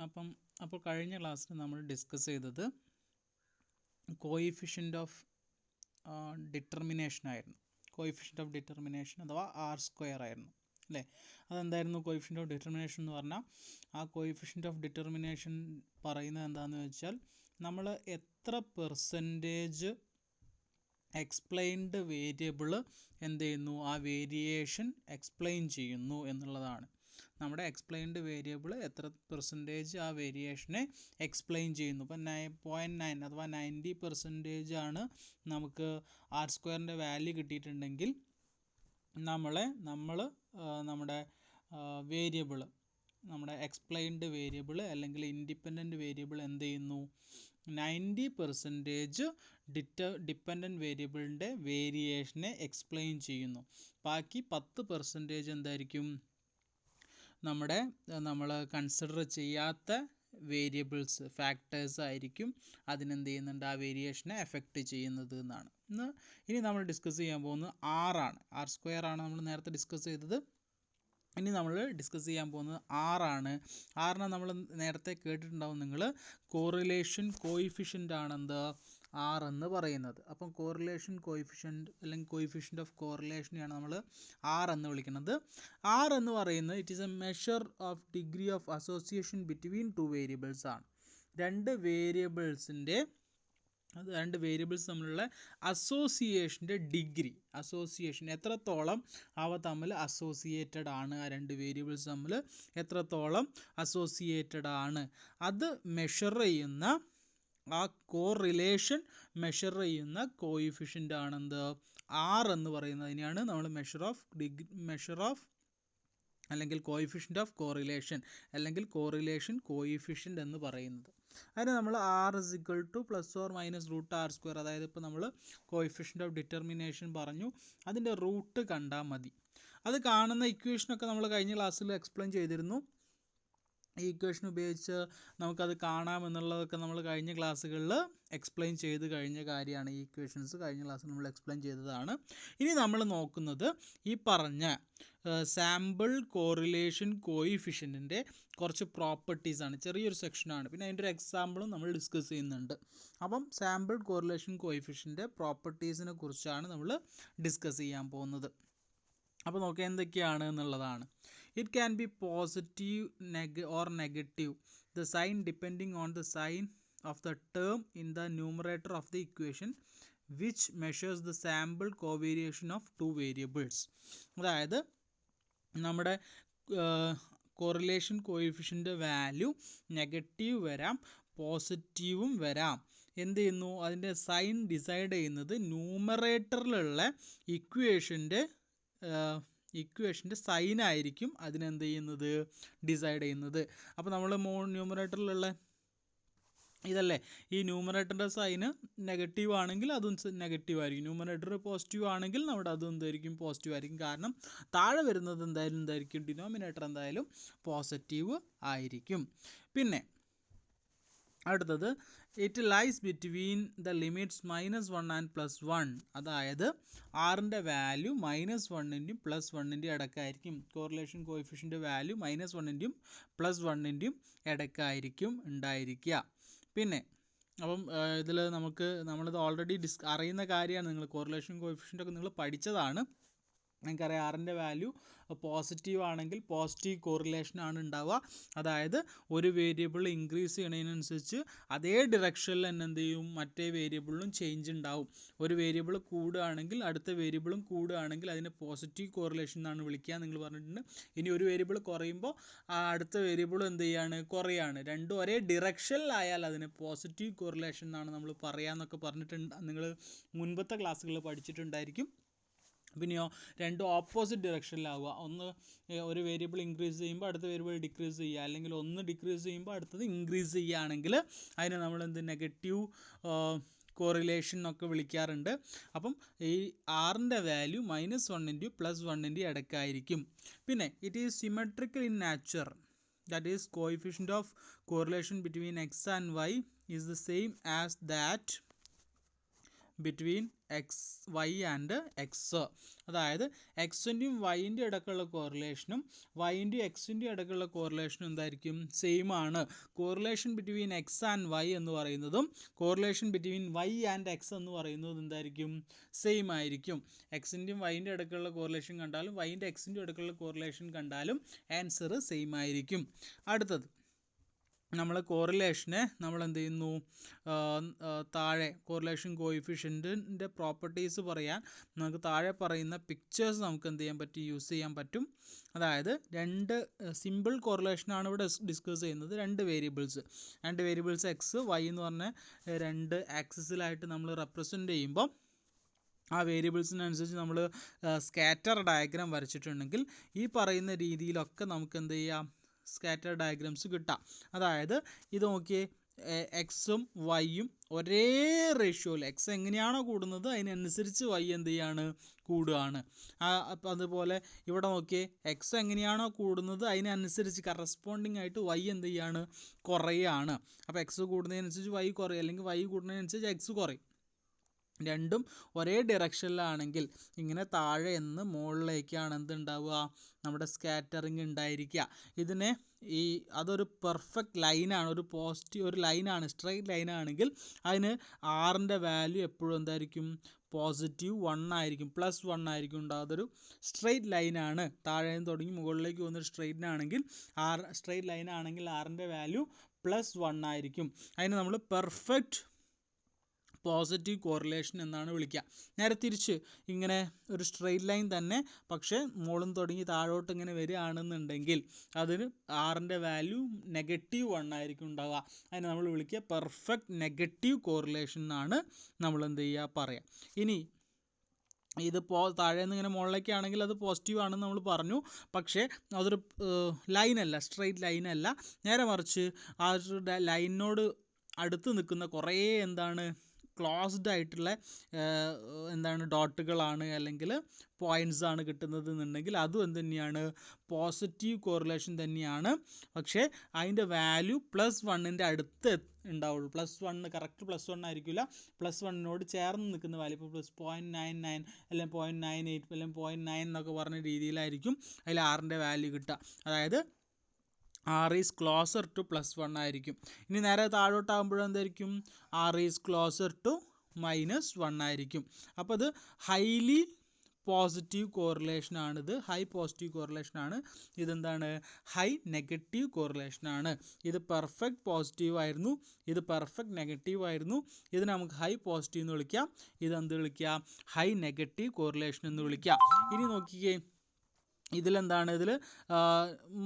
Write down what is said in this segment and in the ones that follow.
അപ്പോൾ കഴിഞ്ഞ ക്ലാസ്സിൽ നമ്മൾ ഡിസ്കസ് ചെയ്തത് കോയിഫിഷ്യൻ്റ് ഓഫ് ഡിറ്റർമിനേഷൻ ആയിരുന്നു. കോയിഫിഷ്യൻ്റ് ഓഫ് ഡിറ്റർമിനേഷൻ അഥവാ R² ആയിരുന്നു അല്ലേ. അതെന്തായിരുന്നു കോയിഫിഷ്യൻ്റ് ഓഫ് ഡിറ്റർമിനേഷൻ എന്ന് പറഞ്ഞാൽ? ആ കോയിഫിഷ്യൻ്റ് ഓഫ് ഡിറ്റർമിനേഷൻ പറയുന്നത് എന്താണെന്ന് വെച്ചാൽ നമ്മൾ എത്ര പെർസെൻറ്റേജ് എക്സ്പ്ലെയിൻഡ് വേരിയബിൾ എന്ത് ചെയ്യുന്നു, ആ വേരിയേഷൻ എക്സ്പ്ലെയിൻ ചെയ്യുന്നു എന്നുള്ളതാണ്. നമ്മുടെ എക്സ്പ്ലെയിൻഡ് വേരിയബിൾ എത്ര പെർസെൻറ്റേജ് ആ വേരിയേഷനെ എക്സ്പ്ലെയിൻ ചെയ്യുന്നു. ഇപ്പം 0.9 അഥവാ 90% ആണ് നമുക്ക് R² വാല്യൂ കിട്ടിയിട്ടുണ്ടെങ്കിൽ നമ്മൾ നമ്മുടെ വേരിയബിൾ, നമ്മുടെ എക്സ്പ്ലെയിൻഡ് വേരിയബിൾ അല്ലെങ്കിൽ ഇൻഡിപെൻഡൻറ്റ് വേരിയബിൾ എന്ത് ചെയ്യുന്നു, 90% ഡിപ്പെൻഡൻറ്റ് വേരിയബിളിൻ്റെ വേരിയേഷനെ എക്സ്പ്ലെയിൻ ചെയ്യുന്നു. ബാക്കി 10% എന്തായിരിക്കും, നമ്മൾ കൺസിഡർ ചെയ്യാത്ത വേരിയബിൾസ്, ഫാക്ടേഴ്സ് ആയിരിക്കും അതിനെന്ത് ചെയ്യുന്നുണ്ട്, ആ വേരിയേഷനെ എഫക്റ്റ് ചെയ്യുന്നത് എന്നാണ്. ഇനി നമ്മൾ ഡിസ്കസ് ചെയ്യാൻ പോകുന്നത് R ആണ് നമ്മൾ നേരത്തെ ഡിസ്കസ് ചെയ്തത്. ഇനി നമ്മൾ ഡിസ്കസ് ചെയ്യാൻ പോകുന്നത് R. ആറിനെ നമ്മൾ നേരത്തെ കേട്ടിട്ടുണ്ടാവും നിങ്ങൾ, കോറിലേഷൻ കോയിഫിഷ്യൻ്റ് ആണെന്ത് R എന്ന് പറയുന്നത്. അപ്പം കോറിലേഷൻ കോയിഫിഷ്യൻ്റ് അല്ലെങ്കിൽ കോയിഫിഷ്യൻ്റ് ഓഫ് കോറിലേഷനെയാണ് നമ്മൾ R എന്ന് വിളിക്കുന്നത്. R എന്ന് പറയുന്നത് it is a measure of degree of association between two variables ആണ്. രണ്ട് വേരിയബിൾസ് തമ്മിലുള്ള അസോസിയേഷൻ്റെ ഡിഗ്രി, അസോസിയേഷൻ എത്രത്തോളം അവ തമ്മിൽ അസോസിയേറ്റഡ് ആണ്, ആ രണ്ട് വേരിയബിൾസ് തമ്മിൽ എത്രത്തോളം അസോസിയേറ്റഡ് ആണ്, അത് മെഷർ ചെയ്യുന്ന, ആ കോറിലേഷൻ മെഷർ ചെയ്യുന്ന കോയിഫിഷ്യൻ്റ് ആണെന്ത് R എന്ന് പറയുന്നതിനെയാണ് നമ്മൾ മെഷർ ഓഫ് അല്ലെങ്കിൽ കോയിഫിഷ്യൻ്റ് ഓഫ് കോറിലേഷൻ അല്ലെങ്കിൽ കോറിലേഷൻ കോയിഫിഷ്യൻ്റ് എന്ന് പറയുന്നത്. അതിന് നമ്മൾ R = ±√R², അതായത് ഇപ്പോൾ നമ്മൾ കോയിഫിഷ്യൻ്റ് ഓഫ് ഡിറ്റർമിനേഷൻ പറഞ്ഞു, അതിൻ്റെ റൂട്ട് കണ്ടാൽ മതി. അത് കാണുന്ന ഇക്വേഷനൊക്കെ നമ്മൾ കഴിഞ്ഞ ക്ലാസ്സിൽ എക്സ്പ്ലെയിൻ ചെയ്തിരുന്നു. ഈ ഇക്വേഷൻ ഉപയോഗിച്ച് നമുക്കത് കാണാമെന്നുള്ളതൊക്കെ നമ്മൾ കഴിഞ്ഞ ക്ലാസ്സുകളിൽ എക്സ്പ്ലെയിൻ ചെയ്ത് കഴിഞ്ഞ കാര്യമാണ്. ഈ ഇക്വേഷൻസ് കഴിഞ്ഞ ക്ലാസ്സിൽ നമ്മൾ എക്സ്പ്ലെയിൻ ചെയ്തതാണ്. ഇനി നമ്മൾ നോക്കുന്നത് ഈ പറഞ്ഞ സാമ്പിൾ കോറിലേഷൻ കോയിഫിഷ്യൻറ്റിൻ്റെ കുറച്ച് പ്രോപ്പർട്ടീസാണ്. ചെറിയൊരു സെക്ഷനാണ്, പിന്നെ അതിൻ്റെ ഒരു എക്സാമ്പിളും നമ്മൾ ഡിസ്കസ് ചെയ്യുന്നുണ്ട്. അപ്പം സാമ്പിൾ കോറിലേഷൻ കോയിഫിഷ്യൻ്റെ പ്രോപ്പർട്ടീസിനെ കുറിച്ചാണ് നമ്മൾ ഡിസ്കസ് ചെയ്യാൻ പോകുന്നത്. അപ്പോൾ നോക്കുക എന്തൊക്കെയാണ് എന്നുള്ളതാണ്. It can be positive or negative, the sign depending on the sign of the term in the numerator of the equation which measures the sample covariation of two variables. അതായത് നമ്മുടെ കോറിലേഷൻ കോയിഫിഷ്യൻ്റെ value negative വരാം, പോസിറ്റീവും വരാം. എന്ത് ചെയ്യുന്നു, അതിൻ്റെ sign decide ചെയ്യുന്നത് ന്യൂമറേറ്ററിലുള്ള ഇക്വേഷൻ്റെ സൈനായിരിക്കും അതിനെന്ത് ചെയ്യുന്നത്, ഡിസൈഡ് ചെയ്യുന്നത്. അപ്പോൾ നമ്മൾ ന്യൂമറേറ്ററിലുള്ള ഇതല്ലേ, ഈ ന്യൂമറേറ്ററിൻ്റെ സൈന് നെഗറ്റീവ് ആണെങ്കിൽ അതും നെഗറ്റീവ് ആയിരിക്കും, ന്യൂമറേറ്റർ പോസിറ്റീവ് ആണെങ്കിൽ നമ്മുടെ അതും എന്തായിരിക്കും, പോസിറ്റീവ് ആയിരിക്കും. കാരണം താഴെ വരുന്നത് എന്തായിരിക്കും, ഡിനോമിനേറ്റർ എന്തായാലും പോസിറ്റീവ് ആയിരിക്കും. പിന്നെ അടുത്തത് it lies between the limits -1 and +1, അതായത് ആറിൻ്റെ വാല്യൂ -1ൻ്റെയും +1ൻ്റെയും ഇടയ്ക്കായിരിക്കും. കോറിലേഷൻ കോയിഫിഷ്യൻ്റെ വാല്യൂ -1ൻ്റെയും +1ൻ്റെയും ഇടയ്ക്കായിരിക്കും ഉണ്ടായിരിക്കുക. പിന്നെ അപ്പം ഇതിൽ നമ്മളിത് ഓൾറെഡി അറിയുന്ന കാര്യമാണ്, നിങ്ങൾ കോറിലേഷൻ കോയിഫിഷ്യൻ്റൊക്കെ നിങ്ങൾ പഠിച്ചതാണ്. നിങ്ങൾക്കറിയാം ആറിൻ്റെ വാല്യൂ പോസിറ്റീവ് ആണെങ്കിൽ പോസിറ്റീവ് കോറിലേഷനാണ് ഉണ്ടാവുക. അതായത് ഒരു വേരിയബിൾ ഇൻക്രീസ് ചെയ്യണതിനനുസരിച്ച് അതേ ഡിറക്ഷനിൽ തന്നെ എന്ത് ചെയ്യും, മറ്റേ വേരിയബിളിലും ചേഞ്ച് ഉണ്ടാവും. ഒരു വേരിയബിൾ കൂടുകയാണെങ്കിൽ അടുത്ത വേരിയബിളും കൂടുകയാണെങ്കിൽ അതിനെ പോസിറ്റീവ് കോറിലേഷൻ എന്നാണ് വിളിക്കുക, നിങ്ങൾ പറഞ്ഞിട്ടുണ്ട്. ഇനി ഒരു വേരിയബിൾ കുറയുമ്പോൾ അടുത്ത വേരിയബിളും എന്ത് ചെയ്യാണ്, കുറയാണ്. രണ്ടും ഒരേ ഡിറക്ഷനിലായാൽ അതിന് പോസിറ്റീവ് കോറിലേഷൻ എന്നാണ് നമ്മൾ പറയാമെന്നൊക്കെ പറഞ്ഞിട്ടുണ്ട്, നിങ്ങൾ മുൻപത്തെ ക്ലാസ്സുകളിൽ പഠിച്ചിട്ടുണ്ടായിരിക്കും. പിന്നെയോ രണ്ടും ഓപ്പോസിറ്റ് ഡിറക്ഷനിലാവുക, ഒരു വേരിയബിൾ ഇൻക്രീസ് ചെയ്യുമ്പോൾ അടുത്ത വേരിയബിൾ ഡിക്രീസ് ചെയ്യുക, അല്ലെങ്കിൽ ഒന്ന് ഡിക്രീസ് ചെയ്യുമ്പോൾ അടുത്തത് ഇൻക്രീസ് ചെയ്യുകയാണെങ്കിൽ അതിനെ നമ്മളെന്ത് നെഗറ്റീവ് കോറിലേഷൻ എന്നൊക്കെ വിളിക്കാറുണ്ട്. അപ്പം ഈ ആറിൻ്റെ വാല്യൂ -1ൻ്റെയും +1ൻ്റെയും ഇടയ്ക്കായിരിക്കും. പിന്നെ it is symmetrical in nature, that is coefficient of correlation between x and y is the same as that between y and x. അതായത് എക്സിൻ്റെയും വൈൻ്റെ ഇടയ്ക്കുള്ള കോറിലേഷനും വൈൻ്റെയും എക്സിൻ്റെയും ഇടയ്ക്കുള്ള കോറിലേഷനും എന്തായിരിക്കും? സെയിം ആണ്. Correlation between x and y എന്ന് പറയുന്നതും correlation between y and x എന്ന് പറയുന്നതും എന്തായിരിക്കും? സെയിം ആയിരിക്കും. എക്സിൻ്റെയും വൈൻ്റെ ഇടയ്ക്കുള്ള കോറിലേഷൻ കണ്ടാലും വൈൻ്റെ എക്സിൻ്റെ ഇടയ്ക്കുള്ള കോറിലേഷൻ കണ്ടാലും ആൻസർ സെയിം ആയിരിക്കും. അടുത്തത് നമ്മൾ കോറിലേഷനെ നമ്മൾ എന്ത് ചെയ്യുന്നു? താഴെ കോറിലേഷൻ കോയിഫിഷ്യൻറ്റിൻ്റെ പ്രോപ്പർട്ടീസ് പറയാൻ നമുക്ക് താഴെ പറയുന്ന പിക്ചേഴ്സ് നമുക്ക് എന്ത് ചെയ്യാൻ പറ്റും? യൂസ് ചെയ്യാൻ പറ്റും. അതായത് രണ്ട് സിമ്പിൾ കോറിലേഷനാണ് ഇവിടെ ഡിസ്കസ് ചെയ്യുന്നത്. രണ്ട് വേരിയബിൾസ് എക്സ് വൈ എന്ന് പറഞ്ഞ രണ്ട് ആക്സിസിലായിട്ട് നമ്മൾ റെപ്രസെൻ്റ് ചെയ്യുമ്പോൾ ആ വേരിയബിൾസിനനുസരിച്ച് നമ്മൾ സ്കാറ്റർ ഡയഗ്രാം വരച്ചിട്ടുണ്ടെങ്കിൽ ഈ പറയുന്ന രീതിയിലൊക്കെ നമുക്ക് എന്ത് ചെയ്യാം? സ്കാറ്റർ ഡയഗ്രാംസ് കിട്ടാം. അതായത് ഇത് നോക്കിയേ, എക്സും വൈയും ഒരേ റേഷ്യോയിൽ എക്സ് എങ്ങനെയാണോ കൂടുന്നത് അതിനനുസരിച്ച് വൈ എന്ത് ചെയ്യാണ്? കൂടുകയാണ്. അപ്പം അതുപോലെ ഇവിടെ നോക്കിയേ, എക്സ് എങ്ങനെയാണോ കൂടുന്നത് അതിനനുസരിച്ച് കറസ്പോണ്ടിങ് ആയിട്ട് വൈ എന്ത് ചെയ്യാണ്? കുറയാണ്. അപ്പോൾ എക്സ് കൂടുന്നതിനനുസരിച്ച് വൈ കുറയും, അല്ലെങ്കിൽ വൈ കൂടുന്നതിനനുസരിച്ച് എക്സ് കുറയും. രണ്ടും ഒരേ ഡയറക്ഷനിലാണെങ്കിൽ ഇങ്ങനെ താഴെ നിന്ന് മുകളിലേക്കാണ് എന്തുണ്ടാവുക? നമ്മുടെ സ്കാറ്ററിങ് ഉണ്ടായിരിക്കുക. ഇതിനെ അതൊരു പെർഫെക്റ്റ് ലൈനാണ്, ഒരു ലൈനാണ്, സ്ട്രെയിറ്റ് ലൈനാണെങ്കിൽ അതിന് ആറിൻ്റെ വാല്യൂ എപ്പോഴും എന്തായിരിക്കും? +1 ആയിരിക്കും, +1 ആയിരിക്കും ഉണ്ടാകുക. അതൊരു സ്ട്രെയിറ്റ് ലൈനാണ്. താഴെ നിന്ന് തുടങ്ങി മുകളിലേക്ക് പോകുന്നൊരു സ്ട്രെയിറ്റ് ലൈൻ ആണെങ്കിൽ ആറിൻ്റെ വാല്യൂ +1 ആയിരിക്കും. അതിന് നമ്മൾ പെർഫെക്റ്റ് പോസിറ്റീവ് കോറിലേഷൻ എന്നാണ് വിളിക്കുക. നേരെ തിരിച്ച് ഇങ്ങനെ ഒരു സ്ട്രെയിറ്റ് ലൈൻ തന്നെ പക്ഷേ മുകളിൽ തുടങ്ങി താഴോട്ട് ഇങ്ങനെ വരികയാണെന്നുണ്ടെങ്കിൽ അതിന് ആറിൻ്റെ വാല്യൂ -1 ആയിരിക്കും ഉണ്ടാവുക. അതിനെ നമ്മൾ വിളിക്കുക പെർഫെക്റ്റ് നെഗറ്റീവ് കോറിലേഷൻ എന്നാണ് നമ്മൾ എന്ത് ചെയ്യുക? പറയാം. ഇനി ഇത് താഴെ നിന്ന് ഇങ്ങനെ മുകളിലേക്കാണെങ്കിൽ അത് പോസിറ്റീവ് ആണെന്ന് നമ്മൾ പറഞ്ഞു. പക്ഷേ അതൊരു ലൈനല്ല, സ്ട്രെയിറ്റ് ലൈനല്ല. നേരെ മറിച്ച് ആ ഒരു ലൈനിനോട് അടുത്ത് നിൽക്കുന്ന കുറേ ക്ലോസ്ഡ് ആയിട്ടുള്ള ഡോട്ടുകളാണ് അല്ലെങ്കിൽ പോയിൻറ്റ്സ് ആണ് കിട്ടുന്നത് എന്നുണ്ടെങ്കിൽ അതും എന്ത് തന്നെയാണ്? പോസിറ്റീവ് കോറിലേഷൻ തന്നെയാണ്. പക്ഷേ അതിൻ്റെ വാല്യൂ +1ൻ്റെ അടുത്ത് ഉണ്ടാവുള്ളൂ. +1 കറക്റ്റ് +1 ആയിരിക്കില്ല. +1നോട് ചേർന്ന് നിൽക്കുന്ന വാല്യൂ ഇപ്പോൾ +0.99 അല്ലെങ്കിൽ 0.98 അല്ലെങ്കിൽ 0.9 എന്നൊക്കെ പറഞ്ഞ രീതിയിലായിരിക്കും അതിൽ ആറിൻ്റെ വാല്യൂ കിട്ടുക. അതായത് r is closer to +1 ആയിരിക്കും. ഇനി നേരെ താഴോട്ടാകുമ്പോഴും എന്തായിരിക്കും? r is closer to -1 ആയിരിക്കും. അപ്പോൾ അത് ഹൈലി പോസിറ്റീവ് കോറിലേഷനാണിത്. ഹൈ പോസിറ്റീവ് കോറിലേഷനാണ്. ഇതെന്താണ്? ഹൈ നെഗറ്റീവ് കോറിലേഷനാണ്. ഇത് പെർഫെക്റ്റ് പോസിറ്റീവ് ആയിരുന്നു, ഇത് പെർഫെക്റ്റ് നെഗറ്റീവ് ആയിരുന്നു. ഇതിനെ നമുക്ക് ഹൈ പോസിറ്റീവ് എന്ന് വിളിക്കാം, ഇതെന്ത് വിളിക്കാം? ഹൈ നെഗറ്റീവ് കോറിലേഷൻ എന്ന് വിളിക്കാം. ഇനി നോക്കിക്കേ, ഇതിൽ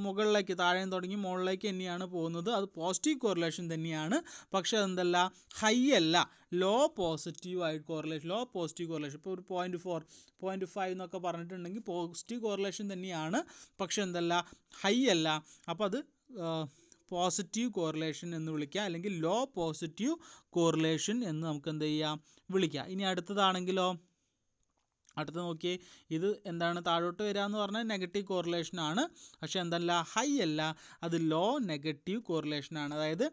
മുകളിലേക്ക് താഴെ തുടങ്ങി മുകളിലേക്ക് തന്നെയാണ് പോകുന്നത്. അത് പോസിറ്റീവ് കോറിലേഷൻ തന്നെയാണ്. പക്ഷെ അതെന്തല്ല? ഹൈ അല്ല, ലോ പോസിറ്റീവ് കോറിലേഷൻ. ഇപ്പോൾ ഒരു 0.4 0.5 എന്നൊക്കെ പറഞ്ഞിട്ടുണ്ടെങ്കിൽ പോസിറ്റീവ് കോറിലേഷൻ തന്നെയാണ്. പക്ഷെ എന്തല്ല? ഹൈ അല്ല. അപ്പോൾ അത് പോസിറ്റീവ് കോറിലേഷൻ എന്ന് വിളിക്കുക, അല്ലെങ്കിൽ ലോ പോസിറ്റീവ് കോറിലേഷൻ എന്ന് നമുക്ക് എന്ത് ചെയ്യാം? വിളിക്കുക. ഇനി അടുത്തതാണെങ്കിലോ, അടുത്ത നോക്കിയേ, ഇത് താഴോട്ട് വരിക എന്ന് പറഞ്ഞാൽ നെഗറ്റീവ് കോറിലേഷനാണ്. പക്ഷേ എന്തല്ല? ഹൈ അല്ല, അത് ലോ നെഗറ്റീവ് കോറിലേഷനാണ്. അതായത്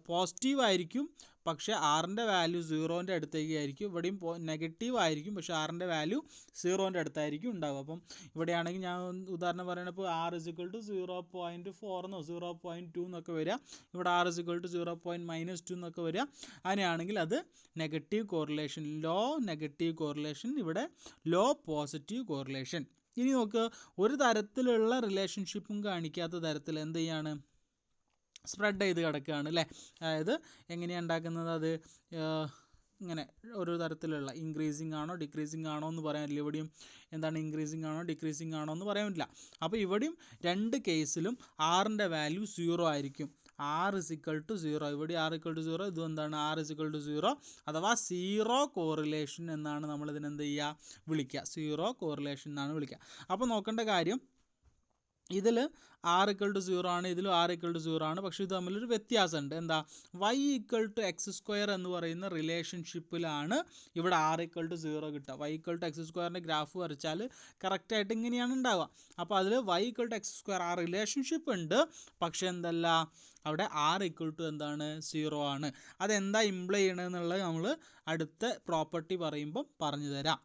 പോസിറ്റീവ് ആയിരിക്കും പക്ഷേ ആറിൻ്റെ വാല്യൂ 0ൻ്റെ അടുത്തേക്ക് ആയിരിക്കും. ഇവിടെയും നെഗറ്റീവ് ആയിരിക്കും പക്ഷേ ആറിൻ്റെ വാല്യൂ 0ൻ്റെ അടുത്തായിരിക്കും ഉണ്ടാവുക. അപ്പം ഇവിടെയാണെങ്കിൽ ഞാൻ ഉദാഹരണം പറയണപ്പോൾ r = 0.4 എന്നോ 0.2 എന്നൊക്കെ വരിക. ഇവിടെ r = 0.-2 എന്നൊക്കെ വരിക. അങ്ങനെയാണെങ്കിൽ അത് negative correlation, low negative correlation, ഇവിടെ ലോ പോസിറ്റീവ് കോറിലേഷൻ. ഇനി നോക്കുക, ഒരു തരത്തിലുള്ള റിലേഷൻഷിപ്പും കാണിക്കാത്ത തരത്തിൽ എന്ത് ചെയ്യാണ്? സ്പ്രെഡ് ചെയ്ത് കിടക്കുകയാണ് അല്ലേ? അതായത് എങ്ങനെയാണ് ഉണ്ടാക്കുന്നത്? അത് ഇങ്ങനെ ഒരു തരത്തിലുള്ള ഇൻക്രീസിങ് ആണോ ഡിക്രീസിങ് ആണോ എന്ന് പറയാൻ പറ്റില്ല. ഇവിടെയും ഇൻക്രീസിങ് ആണോ ഡിക്രീസിങ് ആണോ എന്ന് പറയാൻ പറ്റില്ല. അപ്പോൾ ഇവിടെയും രണ്ട് കേസിലും ആറിൻ്റെ വാല്യൂ 0 ആയിരിക്കും. r = 0, ഇവിടെ r = 0, ഇതും r = 0, അഥവാ സീറോ കോറിലേഷൻ എന്നാണ് നമ്മളിതിനെന്ത് ചെയ്യുക? വിളിക്കുക. സീറോ കോറിലേഷൻ എന്നാണ് വിളിക്കുക. അപ്പോൾ നോക്കേണ്ട കാര്യം, ഇതിൽ ആർ ഈക്വൽ ടു 0 ആണ്, ഇതിലും ആർ ഈക്വൽ ടു 0 ആണ്. പക്ഷേ ഇത് തമ്മിലൊരു വ്യത്യാസമുണ്ട്. എന്താ? Y equal to X square എന്ന് പറയുന്ന റിലേഷൻഷിപ്പിലാണ് ഇവിടെ ആർ ഈക്വൽ ടു 0 കിട്ടുക. വൈ ഈക്വൽ ടു എക്സ് സ്ക്വയറിൻ്റെ ഗ്രാഫ് വരച്ചാൽ കറക്റ്റായിട്ട് ഇങ്ങനെയാണ് ഉണ്ടാവുക. അപ്പോൾ അതിൽ Y equal to X square ആ റിലേഷൻഷിപ്പ് ഉണ്ട്, പക്ഷേ എന്തല്ല, അവിടെ ആർ ഈക്വൽ ടു എന്താണ്? 0 ആണ്. അതെന്താ ഇംപ്ലൈ ചെയ്യണമെന്നുള്ളത് നമ്മൾ അടുത്ത പ്രോപ്പർട്ടി പറയുമ്പം പറഞ്ഞു തരാം.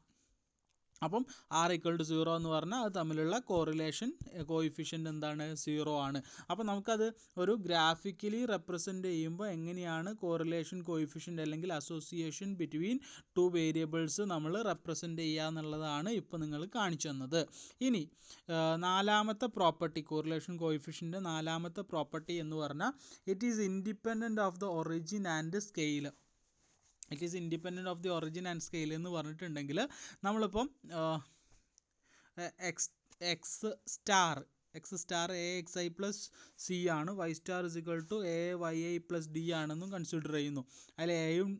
അപ്പം ആർ ഈക്വൽ ടു 0 എന്ന് പറഞ്ഞാൽ അത് തമ്മിലുള്ള കോറിലേഷൻ കോയിഫിഷ്യൻ്റ് എന്താണ്? 0 ആണ്. അപ്പോൾ നമുക്കത് ഒരു ഗ്രാഫിക്കലി റെപ്രസെൻ്റ് ചെയ്യുമ്പോൾ എങ്ങനെയാണ് കോറിലേഷൻ കോയിഫിഷ്യൻ്റ് അല്ലെങ്കിൽ അസോസിയേഷൻ ബിറ്റ്വീൻ ടു വേരിയബിൾസ് നമ്മൾ റെപ്രസെൻ്റ് ചെയ്യുക എന്നുള്ളതാണ് ഇപ്പോൾ നിങ്ങൾ കാണിച്ചു തന്നത്. ഇനി നാലാമത്തെ പ്രോപ്പർട്ടി, കോറിലേഷൻ കോയിഫിഷ്യൻ്റ് നാലാമത്തെ പ്രോപ്പർട്ടി എന്ന് പറഞ്ഞാൽ it is independent of the origin and scale. It is independent of the origin and scale എന്ന് പറഞ്ഞിട്ടുണ്ടെങ്കിൽ നമ്മളിപ്പം X star A X I plus C ആണ്, Y star is equal to A Y I plus D ആണെന്നും consider ചെയ്യുന്നു. അതിൽ എയും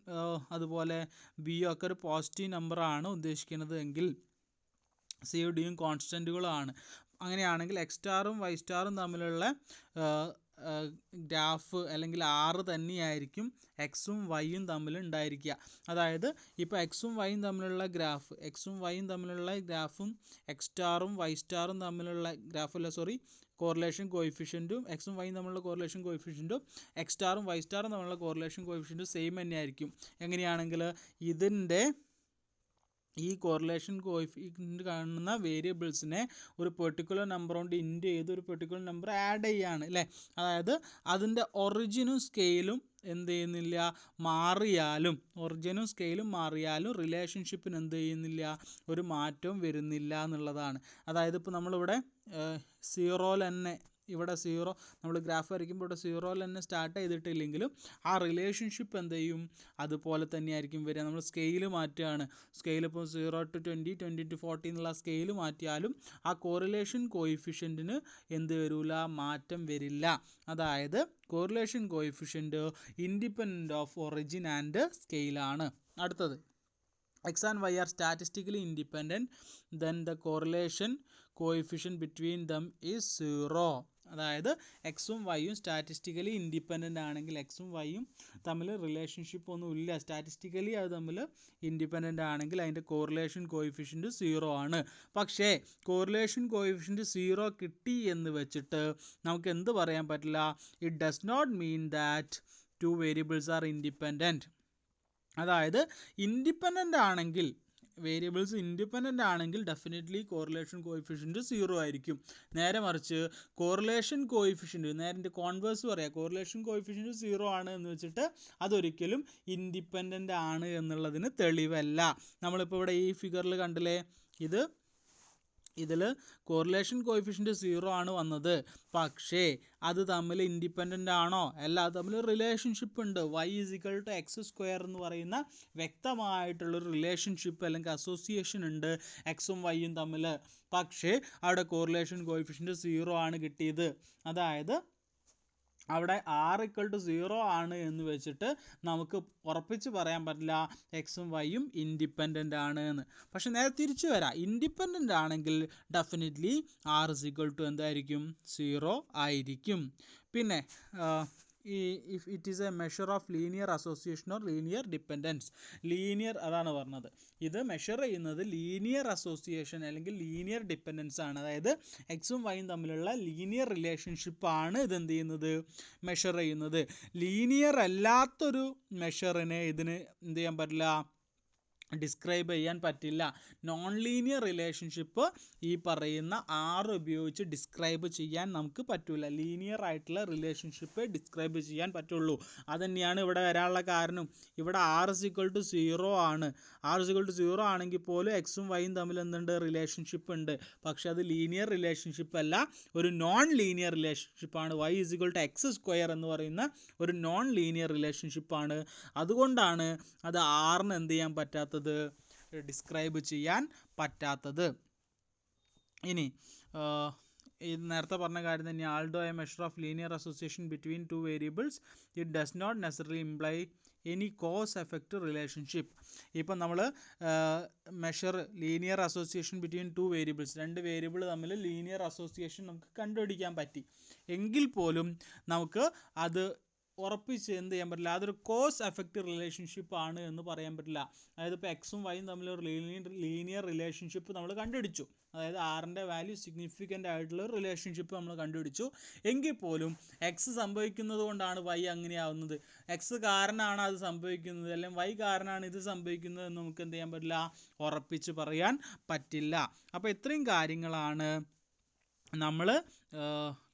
അതുപോലെ ബിയും ഒക്കെ ഒരു പോസിറ്റീവ് നമ്പറാണ് ഉദ്ദേശിക്കുന്നത് എങ്കിൽ സിയും ഡിയും കോൺസ്റ്റൻറ്റുകളാണ്. അങ്ങനെയാണെങ്കിൽ എക്സ് സ്റ്റാറും വൈ സ്റ്റാറും തമ്മിലുള്ള ഗ്രാഫ് അല്ലെങ്കിൽ ആറ് തന്നെയായിരിക്കും എക്സും വൈയും തമ്മിൽ ഉണ്ടായിരിക്കുക. അതായത് ഇപ്പോൾ എക്സും വൈയും തമ്മിലുള്ള ഗ്രാഫ്, എക്സ് സ്റ്റാറും വൈ സ്റ്റാറും തമ്മിലുള്ള കോറിലേഷൻ കോയിഫിഷ്യൻറ്റും എക്സും വൈയും തമ്മിലുള്ള കോറിലേഷൻ കോയിഫിഷ്യൻറ്റും എക്സ് സ്റ്റാറും വൈ സ്റ്റാറും തമ്മിലുള്ള കോറിലേഷൻ കോയിഫിഷ്യൻറ്റും സെയിം തന്നെയായിരിക്കും. എങ്ങനെയാണെങ്കിൽ ഇതിൻ്റെ ഈ കോറിലേഷൻ കോയിഫിഷ്യൻ്റ് കാണുന്ന വേരിയബിൾസിനെ ഒരു പെർട്ടിക്കുലർ നമ്പർ കൊണ്ട് ഇൻറ്റു ചെയ്ത് ഒരു പെർട്ടിക്കുലർ നമ്പർ ആഡ് ചെയ്യുകയാണ് അല്ലേ. അതായത് അതിൻ്റെ ഒറിജിനും സ്കെയിലും എന്ത് ചെയ്യുന്നില്ല, ഒറിജിനും സ്കെയിലും മാറിയാലും റിലേഷൻഷിപ്പിന് എന്ത് ചെയ്യുന്നില്ല, ഒരു മാറ്റവും വരുന്നില്ല എന്നുള്ളതാണ്. അതായത് ഇപ്പോൾ നമ്മളിവിടെ 0 തന്നെ, ഇവിടെ 0 നമ്മൾ ഗ്രാഫ് വരയ്ക്കുമ്പോൾ ഇവിടെ 0 തന്നെ സ്റ്റാർട്ട് ചെയ്തിട്ടില്ലെങ്കിലും ആ റിലേഷൻഷിപ്പ് എന്ത് ചെയ്യും, അതുപോലെ തന്നെയായിരിക്കും വരിക. നമ്മൾ സ്കെയിൽ മാറ്റുകയാണ്, സ്കെയിൽ ഇപ്പോൾ 0 to 20, 20 to 40 എന്നുള്ള സ്കെയിൽ മാറ്റിയാലും ആ കോറിലേഷൻ കോയിഫിഷ്യൻറ്റിന് എന്ത് വരില്ല, മാറ്റം വരില്ല. അതായത് correlation coefficient independent of origin and സ്കെയിലാണ്. അടുത്തത്, X and Y are statistically independent, then the correlation coefficient between them is 0. അതായത് എക്സും വൈയും സ്റ്റാറ്റിസ്റ്റിക്കലി ഇൻഡിപെൻഡൻ്റ് ആണെങ്കിൽ എക്സും വൈയും തമ്മിൽ റിലേഷൻഷിപ്പ് ഒന്നും ഇല്ല, സ്റ്റാറ്റിസ്റ്റിക്കലി അത് തമ്മിൽ ഇൻഡിപെൻഡൻ്റ് ആണെങ്കിൽ അതിൻ്റെ കോറിലേഷൻ കോയിഫിഷ്യൻറ്റ് 0 ആണ്. പക്ഷേ കോറിലേഷൻ കോയിഫിഷ്യൻറ്റ് 0 കിട്ടി എന്ന് വെച്ചിട്ട് നമുക്ക് എന്ത് പറയാൻ പറ്റില്ല, it does not mean that two variables are independent. അതായത് വേരിയബിൾസ് ഇൻഡിപെൻഡൻ്റ് ആണെങ്കിൽ ഡെഫിനറ്റ്ലി കോറിലേഷൻ കോയിഫിഷ്യൻറ്റ് 0 ആയിരിക്കും. നേരെ മറിച്ച് കോറിലേഷൻ കോയിഫിഷ്യൻറ്റ്, നേരെ കോൺവേഴ്സ് പറയാം, കോറിലേഷൻ കോയിഫിഷ്യൻറ്റ് 0 ആണ് എന്ന് വെച്ചിട്ട് അതൊരിക്കലും ഇൻഡിപെൻഡൻ്റ് ആണ് എന്നുള്ളതിന് തെളിവല്ല. നമ്മളിപ്പോൾ ഇവിടെ ഈ ഫിഗറിൽ കണ്ടില്ലേ, ഇതിൽ കോറിലേഷൻ കോയിഫിഷ്യൻറ്റ് 0 ആണ് വന്നത്, പക്ഷേ അത് തമ്മിൽ ഇൻഡിപെൻഡൻ്റ് ആണോ? അല്ല, അത് തമ്മിൽ റിലേഷൻഷിപ്പ് ഉണ്ട്. Y is equal to X square എന്ന് പറയുന്ന വ്യക്തമായിട്ടുള്ളൊരു റിലേഷൻഷിപ്പ് അല്ലെങ്കിൽ അസോസിയേഷൻ ഉണ്ട് എക്സും വൈയും തമ്മിൽ. പക്ഷേ അവിടെ കോറിലേഷൻ കോയിഫിഷ്യൻറ്റ് 0 ആണ് കിട്ടിയത്. അതായത് അവിടെ ആർ ഈക്വൽ ടു 0 ആണ് എന്ന് വെച്ചിട്ട് നമുക്ക് ഉറപ്പിച്ച് പറയാൻ പറ്റില്ല എക്സും വൈയും ഇൻഡിപെൻഡൻ്റ് ആണ് എന്ന്. പക്ഷെ നേരെ തിരിച്ചു വരാം, ഇൻഡിപെൻഡൻ്റ് ആണെങ്കിൽ definitely R is equal to എന്തായിരിക്കും, 0 ആയിരിക്കും. പിന്നെ if it is a measure of linear association or linear dependence, linear അതാണ് പറഞ്ഞത്, ഇത് മെഷർ ചെയ്യുന്നത് ലീനിയർ അസോസിയേഷൻ അല്ലെങ്കിൽ ലീനിയർ ഡിപ്പെൻഡൻസ് ആണ്. അതായത് എക്സും വൈയും തമ്മിലുള്ള ലീനിയർ റിലേഷൻഷിപ്പാണ് ഇതെന്ത് ചെയ്യുന്നത്, മെഷർ ചെയ്യുന്നത്. ലീനിയർ അല്ലാത്തൊരു മെഷറിനെ ഇതിന് എന്ത് ചെയ്യാൻ പറ്റില്ല, ഡിസ്ക്രൈബ് ചെയ്യാൻ പറ്റില്ല. നോൺ ലീനിയർ റിലേഷൻഷിപ്പ് ഈ പറയുന്ന ആറ് ഉപയോഗിച്ച് ഡിസ്ക്രൈബ് ചെയ്യാൻ നമുക്ക് പറ്റില്ല. ലീനിയർ ആയിട്ടുള്ള റിലേഷൻഷിപ്പ് ഡിസ്ക്രൈബ് ചെയ്യാൻ പറ്റുള്ളൂ. അതുതന്നെയാണ് ഇവിടെ വരാനുള്ള കാരണം. ഇവിടെ ആർ ഇസ് ഈക്വൽ ടു 0 ആണ്. ആർ ഇസ് ഈക്വൽ ടു 0 ആണെങ്കിൽ പോലും എക്സും വൈയും തമ്മിൽ എന്തുണ്ട്, റിലേഷൻഷിപ്പ് ഉണ്ട്. പക്ഷെ അത് ലീനിയർ റിലേഷൻഷിപ്പ് അല്ല, ഒരു നോൺ ലീനിയർ റിലേഷൻഷിപ്പാണ്. Y is equal to X square എന്ന് പറയുന്ന ഒരു നോൺ ലീനിയർ റിലേഷൻഷിപ്പാണ്. അതുകൊണ്ടാണ് അത് ആറിന് എന്ത് ചെയ്യാൻ പറ്റാത്തത്, ഡിസ്ക്രൈബ് ചെയ്യാൻ പറ്റാത്തത്. ഇനി ഇത് നേരത്തെ പറഞ്ഞ കാര്യം തന്നെ, although a measure of linear association between two variables it does not necessarily imply any cause effect relationship. ഇപ്പം നമ്മൾ measure linear association between two variables, രണ്ട് വേരിയബിൾ തമ്മിൽ ലീനിയർ അസോസിയേഷൻ നമുക്ക് കണ്ടുപിടിക്കാൻ പറ്റി എങ്കിൽ പോലും നമുക്ക് അത് ഉറപ്പിച്ച് എന്ത് ചെയ്യാൻ പറ്റില്ല, അതൊരു കോസ് എഫക്റ്റ് റിലേഷൻഷിപ്പ് ആണ് എന്ന് പറയാൻ പറ്റില്ല. അതായത് ഇപ്പോൾ എക്സും വൈയും തമ്മിലൊരു ലീനിയർ റിലേഷൻഷിപ്പ് നമ്മൾ കണ്ടുപിടിച്ചു, അതായത് ആറിൻ്റെ വാല്യൂ സിഗ്നിഫിക്കൻ്റ് ആയിട്ടുള്ള ഒരു റിലേഷൻഷിപ്പ് നമ്മൾ കണ്ടുപിടിച്ചു എങ്കിൽ പോലും എക്സ് സംഭവിക്കുന്നത് കൊണ്ടാണ് വൈ അങ്ങനെയാവുന്നത്, എക്സ് കാരണമാണ് അത് സംഭവിക്കുന്നത്, അല്ലെങ്കിൽ വൈ കാരണമാണ് ഇത് സംഭവിക്കുന്നത് എന്ന് നമുക്ക് എന്ത് ചെയ്യാൻ പറ്റില്ല, ഉറപ്പിച്ച് പറയാൻ പറ്റില്ല. അപ്പോൾ ഇത്രയും കാര്യങ്ങളാണ് നമ്മൾ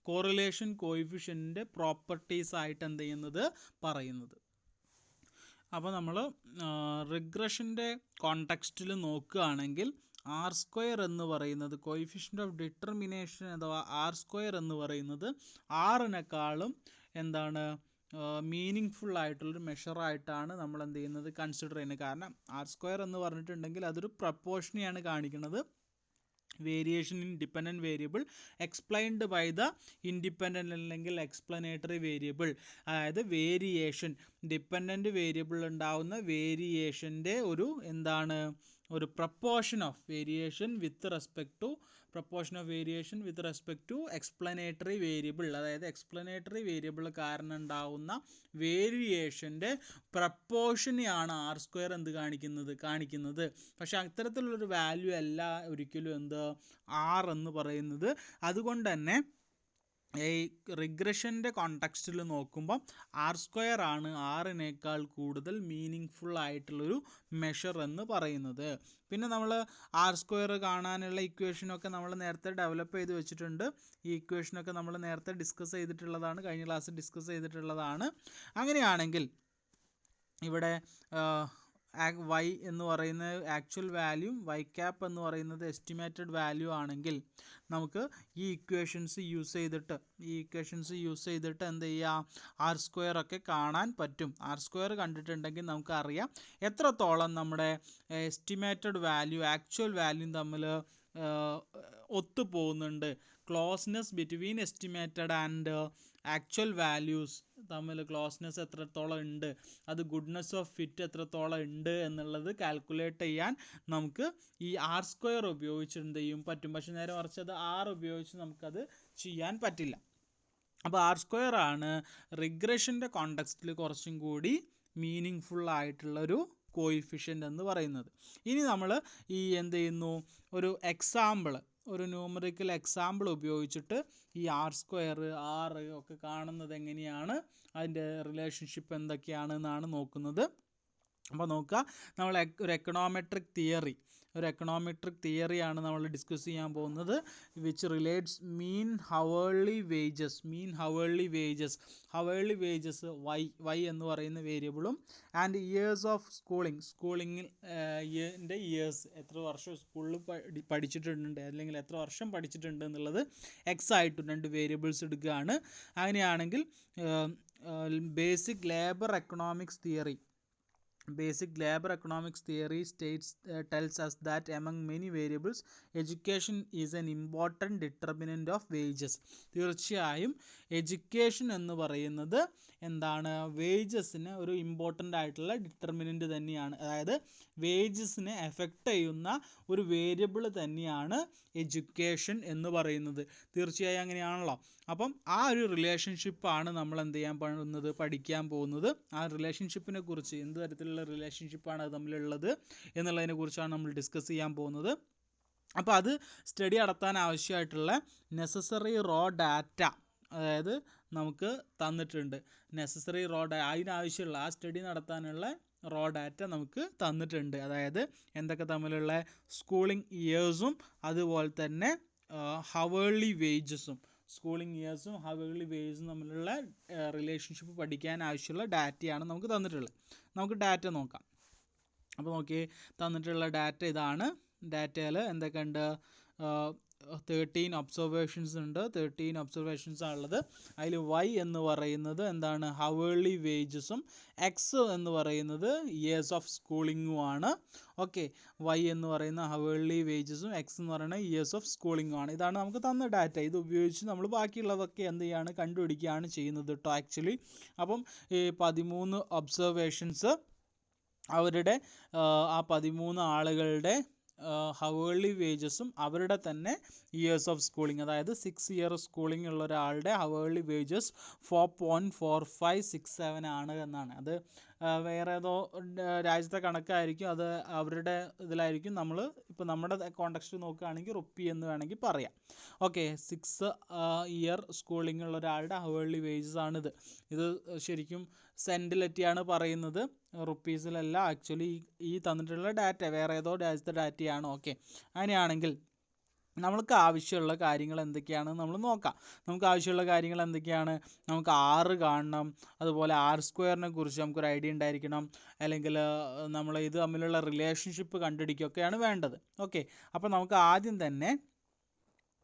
കോറിലേഷൻ കോയിഫിഷ്യൻ്റെ പ്രോപ്പർട്ടീസ് ആയിട്ട് എന്ത് ചെയ്യുന്നത്, പറയുന്നത്. അപ്പോൾ നമ്മൾ റിഗ്രഷൻ്റെ കോണ്ടെക്സ്റ്റിൽ നോക്കുകയാണെങ്കിൽ ആർ സ്ക്വയർ എന്ന് പറയുന്നത്, കോയിഫിഷ്യൻ്റ് ഓഫ് ഡിറ്റർമിനേഷൻ അഥവാ ആർ സ്ക്വയർ എന്ന് പറയുന്നത് ആറിനേക്കാളും എന്താണ് മീനിങ് ഫുൾ ആയിട്ടുള്ളൊരു മെഷറായിട്ടാണ് നമ്മൾ എന്ത് ചെയ്യുന്നത്, കൺസിഡർ ചെയ്യുന്നത്. കാരണം ആർ സ്ക്വയർ എന്ന് പറഞ്ഞിട്ടുണ്ടെങ്കിൽ അതൊരു പ്രപ്പോർഷനെയാണ് കാണിക്കുന്നത്, variation in dependent variable explained by the independent അല്ലെങ്കിൽ എക്സ്പ്ലനേറ്ററി വേരിയബിൾ. അതായത് വേരിയേഷൻ, ഡിപ്പെൻഡൻറ്റ് വേരിയബിൾ ഉണ്ടാവുന്ന വേരിയേഷൻ്റെ ഒരു എന്താണ്, ഒരു proportion of variation with respect to explanatory variable. അതായത് എക്സ്പ്ലനേറ്ററി വേരിയബിൾ കാരണം ഉണ്ടാവുന്ന വേരിയേഷൻ്റെ പ്രപ്പോർഷനെയാണ് ആർ സ്ക്വയർ എന്ത് കാണിക്കുന്നത്. പക്ഷെ അത്തരത്തിലുള്ളൊരു വാല്യൂ അല്ല ഒരിക്കലും എന്ത് ആർ എന്ന് പറയുന്നത്. അതുകൊണ്ട് തന്നെ ഈ റിഗ്രഷൻ്റെ കോണ്ടെക്സ്റ്റിൽ നോക്കുമ്പോൾ ആർ സ്ക്വയർ ആണ് ആറിനേക്കാൾ കൂടുതൽ മീനിങ് ഫുൾ ആയിട്ടുള്ളൊരു മെഷർ എന്ന് പറയുന്നത്. പിന്നെ നമ്മൾ ആർ സ്ക്വയർ കാണാനുള്ള ഇക്വേഷനൊക്കെ നമ്മൾ നേരത്തെ ഡെവലപ്പ് ചെയ്ത് വെച്ചിട്ടുണ്ട്. ഈ ഇക്വേഷനൊക്കെ നമ്മൾ നേരത്തെ ഡിസ്കസ് ചെയ്തിട്ടുള്ളതാണ്, കഴിഞ്ഞ ക്ലാസ്സിൽ ഡിസ്കസ് ചെയ്തിട്ടുള്ളതാണ്. അങ്ങനെയാണെങ്കിൽ ഇവിടെ വൈ എന്ന് പറയുന്നത് ആക്ച്വൽ വാല്യൂ, വൈ ക്യാപ്പ് എന്ന് പറയുന്നത് എസ്റ്റിമേറ്റഡ് വാല്യൂ ആണെങ്കിൽ നമുക്ക് ഈ ഇക്വേഷൻസ് യൂസ് ചെയ്തിട്ട് എന്ത് ചെയ്യുക, ആർ സ്ക്വയർ ഒക്കെ കാണാൻ പറ്റും. ആർ സ്ക്വയർ കണ്ടിട്ടുണ്ടെങ്കിൽ നമുക്കറിയാം എത്രത്തോളം നമ്മുടെ എസ്റ്റിമേറ്റഡ് വാല്യൂ ആക്ച്വൽ വാല്യൂ തമ്മിൽ ഒത്തുപോകുന്നുണ്ട്. Closeness between estimated and actual values തമ്മിൽ ക്ലോസ്നെസ് എത്രത്തോളം ഉണ്ട്, അത് ഗുഡ്നെസ് ഓഫ് ഫിറ്റ് എത്രത്തോളം ഉണ്ട് എന്നുള്ളത് കാൽക്കുലേറ്റ് ചെയ്യാൻ നമുക്ക് ഈ ആർ സ്ക്വയർ ഉപയോഗിച്ച് എന്ത് ചെയ്യും പറ്റും. പക്ഷെ നേരെ മറിച്ച് അത് ആർ ഉപയോഗിച്ച് നമുക്കത് ചെയ്യാൻ പറ്റില്ല. അപ്പോൾ ആർ സ്ക്വയർ ആണ് റിഗ്രഷൻ്റെ കോണ്ടെക്സ്റ്റിൽ കുറച്ചും കൂടി മീനിങ് ഫുൾ ആയിട്ടുള്ളൊരു കോയിഫിഷ്യൻ്റ് എന്ന് പറയുന്നത്. ഇനി നമ്മൾ ഈ എന്ത് ചെയ്യുന്നു, ഒരു ന്യൂമറിക്കൽ എക്സാമ്പിൾ ഉപയോഗിച്ചിട്ട് ഈ ആർ സ്ക്വയർ ആർ ഒക്കെ കാണുന്നത് എങ്ങനെയാണ്, അതിൻ്റെ റിലേഷൻഷിപ്പ് എന്തൊക്കെയാണെന്നാണ് നോക്കുന്നത്. അപ്പോൾ നോക്കുക, നമ്മൾ ഒരു എക്കണോമെട്രിക് തിയറിയാണ് നമ്മൾ ഡിസ്കസ് ചെയ്യാൻ പോകുന്നത്, which relates mean hourly wages. Hourly Y എന്ന് പറയുന്ന വേരിയബിളും ആൻഡ് ഇയേഴ്സ് ഓഫ് സ്കൂളിങ്ങിൽ ഇയേഴ്സ്, എത്ര വർഷം സ്കൂളിൽ പഠിച്ചിട്ടുണ്ട് അല്ലെങ്കിൽ എത്ര വർഷം പഠിച്ചിട്ടുണ്ട് എന്നുള്ളത് എക്സ് ആയിട്ടും രണ്ട് വേരിയബിൾസ് എടുക്കുകയാണ്. അങ്ങനെയാണെങ്കിൽ basic labour economics theory tells us that among many variables education is an important determinant of wages. തീർച്ചയായും എഡ്യൂക്കേഷൻ എന്ന് പറയുന്നത് എന്താണ്, വേജസിന് ഒരു ഇമ്പോർട്ടൻ്റ് ആയിട്ടുള്ള ഡിറ്റർമിനൻ്റ് തന്നെയാണ്. അതായത് വേജസിനെ എഫക്റ്റ് ചെയ്യുന്ന ഒരു വേരിയബിൾ തന്നെയാണ് എഡ്യൂക്കേഷൻ എന്ന് പറയുന്നത്. തീർച്ചയായും അങ്ങനെയാണല്ലോ. അപ്പം ആ ഒരു റിലേഷൻഷിപ്പാണ് നമ്മൾ എന്ത് ചെയ്യാൻ പഠിക്കാൻ പോകുന്നത്. ആ റിലേഷൻഷിപ്പിനെ കുറിച്ച്, എന്ത് തരത്തിലുള്ള റിലേഷൻഷിപ്പാണ് അത് തമ്മിലുള്ളത് എന്നുള്ളതിനെ കുറിച്ചാണ് നമ്മൾ ഡിസ്കസ് ചെയ്യാൻ പോകുന്നത്. അപ്പോൾ അത് സ്റ്റഡി നടത്താൻ ആവശ്യമായിട്ടുള്ള നെസസറി റോ ഡാറ്റ, അതായത് നമുക്ക് തന്നിട്ടുണ്ട്. അതിനാവശ്യമുള്ള ആ സ്റ്റഡി നടത്താനുള്ള റോ ഡാറ്റ നമുക്ക് തന്നിട്ടുണ്ട്. അതായത് എന്തൊക്കെ തമ്മിലുള്ള സ്കൂളിംഗ് ഇയേഴ്സും അതുപോലെ തന്നെ ഹവേർലി വേജസും തമ്മിലുള്ള റിലേഷൻഷിപ്പ് പഠിക്കാൻ ആവശ്യമുള്ള ഡാറ്റയാണ് നമുക്ക് തന്നിട്ടുള്ളത്. നമുക്ക് ഡാറ്റ നോക്കാം. അപ്പോൾ നോക്കി, തന്നിട്ടുള്ള ഡാറ്റ ഇതാണ്. ഡാറ്റയിൽ എന്തൊക്കെയുണ്ട്, 13 ഒബ്സർവേഷൻസ് ഉണ്ട്. 13 ഒബ്സർവേഷൻസ് ആണുള്ളത്. അതിൽ y എന്ന് പറയുന്നത് എന്താണ്, ഹവേർലി വേജസും എക്സ് എന്ന് പറയുന്നത് ഇയേഴ്സ് ഓഫ് സ്കൂളിങ്ങും ആണ്. ഓക്കെ, y എന്ന് പറയുന്ന ഹവേർലി വേജസും എക്സ് എന്ന് പറയുന്ന ഇയേഴ്സ് ഓഫ് സ്കൂളിങ്ങും ആണ്. ഇതാണ് നമുക്ക് തന്ന ഡാറ്റ. ഇത് ഉപയോഗിച്ച് നമ്മൾ ബാക്കിയുള്ളതൊക്കെ എന്ത് ചെയ്യാണ്, കണ്ടുപിടിക്കുകയാണ് ചെയ്യുന്നത് കേട്ടോ ആക്ച്വലി. അപ്പം ഈ 13 ഒബ്സർവേഷൻസ് അവരുടെ ആ 13 ആളുകളുടെ ഹവേർലി വേജസും അവരുടെ തന്നെ ഇയേഴ്സ് ഓഫ് സ്കൂളിംഗ്, അതായത് 6 ഇയർ സ്കൂളിംഗ് ഉള്ള ഒരാളുടെ ഹവേർലി വേജസ് 4.4567 ആണ് എന്നാണ്. അത് വേറെ ഏതോ രാജ്യത്തെ കണക്കായിരിക്കും, അത് അവരുടെ ഇതിലായിരിക്കും. നമ്മൾ ഇപ്പോൾ നമ്മുടെ കോണ്ടെക്സ്റ്റ് നോക്കുകയാണെങ്കിൽ റുപ്പി എന്ന് വേണമെങ്കിൽ പറയാം. ഓക്കെ, 6 ഇയർ സ്കൂളിംഗ് ഉള്ള ഒരാളുടെ ഹവേർലി വേജസ് ആണിത്. ഇത് ശരിക്കും സെൻറ്റിലെറ്റിയാണ് പറയുന്നത്, റുപ്പീസിലല്ല. ആക്ച്വലി ഈ തന്നിട്ടുള്ള ഡാറ്റ വേറെ ഏതോ രാജ്യത്തെ ഡാറ്റയാണ്. ഓക്കെ, അങ്ങനെയാണെങ്കിൽ നമ്മൾക്ക് ആവശ്യമുള്ള കാര്യങ്ങൾ എന്തൊക്കെയാണെന്ന് നമ്മൾ നോക്കാം. നമുക്ക് ആവശ്യമുള്ള കാര്യങ്ങൾ എന്തൊക്കെയാണ്, നമുക്ക് R കാണണം, അതുപോലെ R² കുറിച്ച് നമുക്കൊരു ഐഡിയ ഉണ്ടായിരിക്കണം, അല്ലെങ്കിൽ നമ്മൾ ഇത് തമ്മിലുള്ള റിലേഷൻഷിപ്പ് കണ്ടുപിടിക്കുകയൊക്കെയാണ് വേണ്ടത്. ഓക്കെ, അപ്പോൾ നമുക്ക് ആദ്യം തന്നെ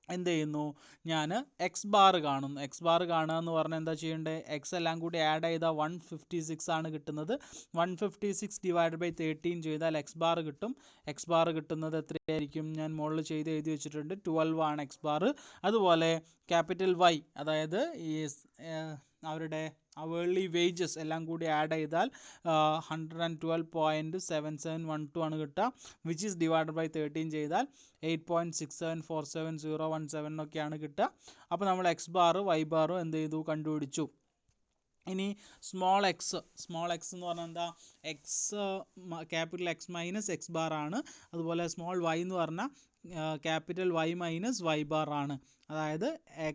എന്ത് ചെയ്യുന്നു, ഞാൻ എക്സ് ബാർ കാണുന്നു. എക്സ് ബാർ കാണുക എന്ന് പറഞ്ഞാൽ എന്താ ചെയ്യേണ്ടത്, എക്സ് എല്ലാം കൂടി ആഡ് ചെയ്താൽ 156 ആണ് കിട്ടുന്നത്. 156 ഡിവൈഡ് ബൈ 13 ചെയ്താൽ എക്സ് ബാർ കിട്ടും. എക്സ് ബാർ കിട്ടുന്നത് എത്രയായിരിക്കും, ഞാൻ മുകളിൽ എഴുതി വെച്ചിട്ടുണ്ട്, 12 ആണ് എക്സ് ബാർ. അതുപോലെ ക്യാപിറ്റൽ വൈ, അതായത് ഈ അവരുടെ അവേർലി വേജസ് എല്ലാം കൂടി ആഡ് ചെയ്താൽ 112.7712 ആണ് കിട്ടുക, വിച്ച് ഈസ് ഡിവൈഡ് ബൈ 13 ചെയ്താൽ 8.6747017 ഒക്കെയാണ് കിട്ടുക. അപ്പോൾ നമ്മൾ എക്സ് ബാറും വൈ ബാറും എന്ത് ചെയ്തു, കണ്ടുപിടിച്ചു. ഇനി സ്മോൾ എക്സ് എന്ന് പറഞ്ഞാൽ എന്താ, x capital x minus x bar ആണ്. അതുപോലെ സ്മോൾ വൈ എന്ന് പറഞ്ഞാൽ capital y minus y bar ആണ്. അതായത്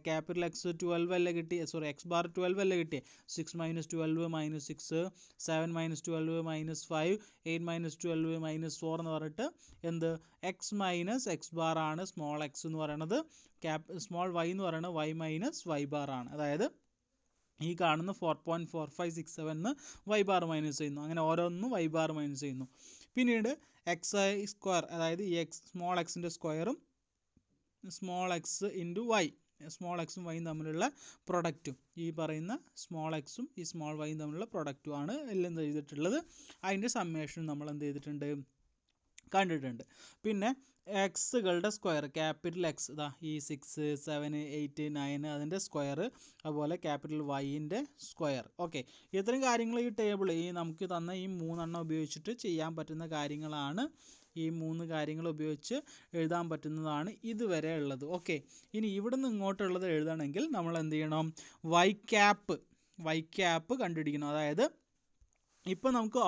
ക്യാപിറ്റൽ എക്സ് 12 അല്ലേ കിട്ടി, സോറി എക്സ് ബാർ 12 അല്ലേ കിട്ടിയേ, 6 - 12 - 6, 7 - 12 - 5, 8 - 12 - 4 എന്ന് പറഞ്ഞിട്ട് എന്ത്, എക്സ് മൈനസ് എക്സ് ബാർ ആണ് സ്മോൾ എക്സ് എന്ന് പറയുന്നത്. സ്മോൾ വൈ എന്ന് പറയുന്നത് വൈ മൈനസ് വൈ ബാർ ആണ്. അതായത് ഈ കാണുന്ന 4.4567 വൈ ബാർ മൈനസ് ചെയ്യുന്നു. അങ്ങനെ ഓരോന്നും വൈ ബാർ മൈനസ് ചെയ്യുന്നു. പിന്നീട് എക്സ് ഐ സ്ക്വയർ, അതായത് ഈ സ്മോൾ എക്സിൻ്റെ സ്ക്വയറും small x into y, small എക്സും വൈയും തമ്മിലുള്ള പ്രൊഡക്റ്റും, ഈ പറയുന്ന സ്മോൾ എക്സും ഈ സ്മോൾ വൈയും തമ്മിലുള്ള പ്രൊഡക്റ്റും ആണ് എല്ലാം എന്ത് ചെയ്തിട്ടുള്ളത്, അതിൻ്റെ സമ്മേഷൻ നമ്മൾ എന്ത് ചെയ്തിട്ടുണ്ട്, കണ്ടിട്ടുണ്ട്. പിന്നെ എക്സുകളുടെ സ്ക്വയർ, ക്യാപിറ്റൽ എക്സ് ഇതാ ഈ 6, 7, 8, 9 അതിൻ്റെ സ്ക്വയർ, അതുപോലെ ക്യാപിറ്റൽ വൈൻ്റെ സ്ക്വയർ. ഓക്കെ, ഇത്രയും കാര്യങ്ങൾ ഈ ടേബിൾ, ഈ നമുക്ക് തന്ന ഈ 3 എണ്ണം ഉപയോഗിച്ചിട്ട് ചെയ്യാൻ പറ്റുന്ന കാര്യങ്ങളാണ്. ഈ 3 കാര്യങ്ങൾ ഉപയോഗിച്ച് എഴുതാൻ പറ്റുന്നതാണ് ഇതുവരെ ഉള്ളത്. ഓക്കെ, ഇനി ഇവിടുന്ന് ഇങ്ങോട്ടുള്ളത് എഴുതണമെങ്കിൽ നമ്മൾ എന്ത് ചെയ്യണം, വൈ ക്യാപ്പ് കണ്ടുപിടിക്കണം. അതായത് ഇപ്പോൾ നമുക്ക്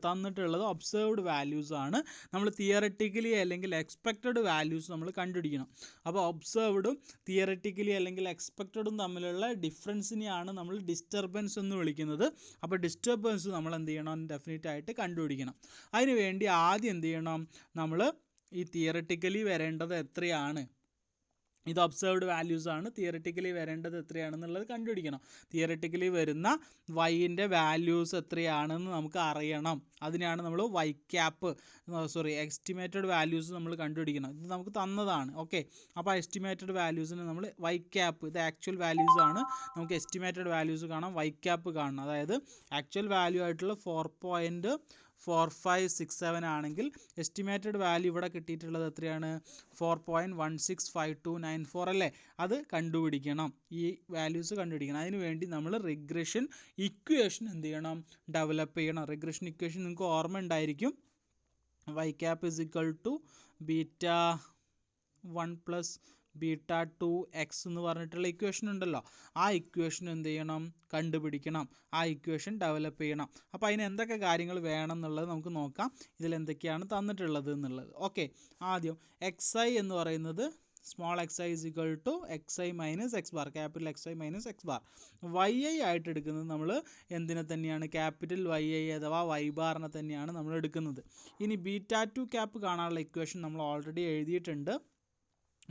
തന്നിട്ടുള്ളത് ഒബ്സർവ്ഡ് വാല്യൂസ് ആണ്. നമ്മൾ തിയററ്റിക്കലി അല്ലെങ്കിൽ എക്സ്പെക്റ്റഡ് വാല്യൂസ് നമ്മൾ കണ്ടുപിടിക്കണം. അപ്പോൾ ഒബ്സർവ്ഡും തിയററ്റിക്കലി അല്ലെങ്കിൽ എക്സ്പെക്റ്റഡും തമ്മിലുള്ള ഡിഫറൻസിനെയാണ് നമ്മൾ ഡിസ്റ്റർബൻസ് എന്ന് വിളിക്കുന്നത്. അപ്പോൾ ഡിസ്റ്റർബൻസ് നമ്മൾ എന്ത് ചെയ്യണം, ഡെഫിനറ്റ് ആയിട്ട് കണ്ടുപിടിക്കണം. അതിന് വേണ്ടി ആദ്യം എന്ത് ചെയ്യണം, നമ്മൾ ഈ തിയററ്റിക്കലി വരേണ്ടത് എത്രയാണ്, ഇത് ഒബ്സർവ്ഡ് വാല്യൂസ് ആണ്, തിയററ്റിക്കലി വരേണ്ടത് എത്രയാണെന്നുള്ളത് കണ്ടുപിടിക്കണം. തിയററ്റിക്കലി വരുന്ന വൈൻ്റെ വാല്യൂസ് എത്രയാണെന്ന് നമുക്ക് അറിയണം. അതിനാണ് നമ്മൾ വൈ ക്യാപ്പ്, എസ്റ്റിമേറ്റഡ് വാല്യൂസ് നമ്മൾ കണ്ടുപിടിക്കണം. ഇത് നമുക്ക് തന്നതാണ്. ഓക്കെ, അപ്പോൾ എസ്റ്റിമേറ്റഡ് വാല്യൂസിന് നമ്മൾ വൈ ക്യാപ്പ്, ഇത് ആക്ച്വൽ വാല്യൂസ് ആണ്, നമുക്ക് എസ്റ്റിമേറ്റഡ് വാല്യൂസ് കാണാം, വൈ ക്യാപ്പ് കാണണം. അതായത് ആക്ച്വൽ വാല്യൂ ആയിട്ടുള്ള 4.4567 ആണെങ്കിൽ എസ്റ്റിമേറ്റഡ് വാല്യൂ ഇവിടെ കിട്ടിയിട്ടുള്ളത് എത്രയാണ്, 4.165294 അല്ലേ, അത് കണ്ടുപിടിക്കണം. ഈ വാല്യൂസ് കണ്ടുപിടിക്കണം. അതിന് വേണ്ടി നമ്മൾ റിഗ്രഷൻ ഇക്വേഷൻ എന്ത് ചെയ്യണം, ഡെവലപ്പ് ചെയ്യണം. റിഗ്രഷൻ ഇക്വേഷൻ നിങ്ങൾക്ക് ഓർമ്മ ഉണ്ടായിരിക്കും, y cap is equal to beta 1 plus beta 2x എന്ന് പറഞ്ഞിട്ടുള്ള ഇക്വേഷൻ ഉണ്ടല്ലോ, ആ ഇക്വേഷൻ എന്ത് ചെയ്യണം, കണ്ടുപിടിക്കണം. ആ ഇക്വേഷൻ ഡെവലപ്പ് ചെയ്യണം. അപ്പോൾ അതിന് എന്തൊക്കെ കാര്യങ്ങൾ വേണം എന്നുള്ളത് നമുക്ക് നോക്കാം, ഇതിലെന്തൊക്കെയാണ് തന്നിട്ടുള്ളത് എന്നുള്ളത്. ഓക്കെ, ആദ്യം എക്സ് ഐ എന്ന് പറയുന്നത് small x i is equal to x i minus x bar, capital x i minus x bar. Y i ആയിട്ട് എടുക്കുന്നത് നമ്മൾ എന്തിനെ തന്നെയാണ്, ക്യാപിറ്റൽ വൈ ഐ അഥവാ വൈ ബാറിനെ തന്നെയാണ് നമ്മൾ എടുക്കുന്നത്. ഇനി ബീറ്റ 2 ക്യാപ്പ് കാണാനുള്ള ഇക്വേഷൻ നമ്മൾ ഓൾറെഡി എഴുതിയിട്ടുണ്ട്.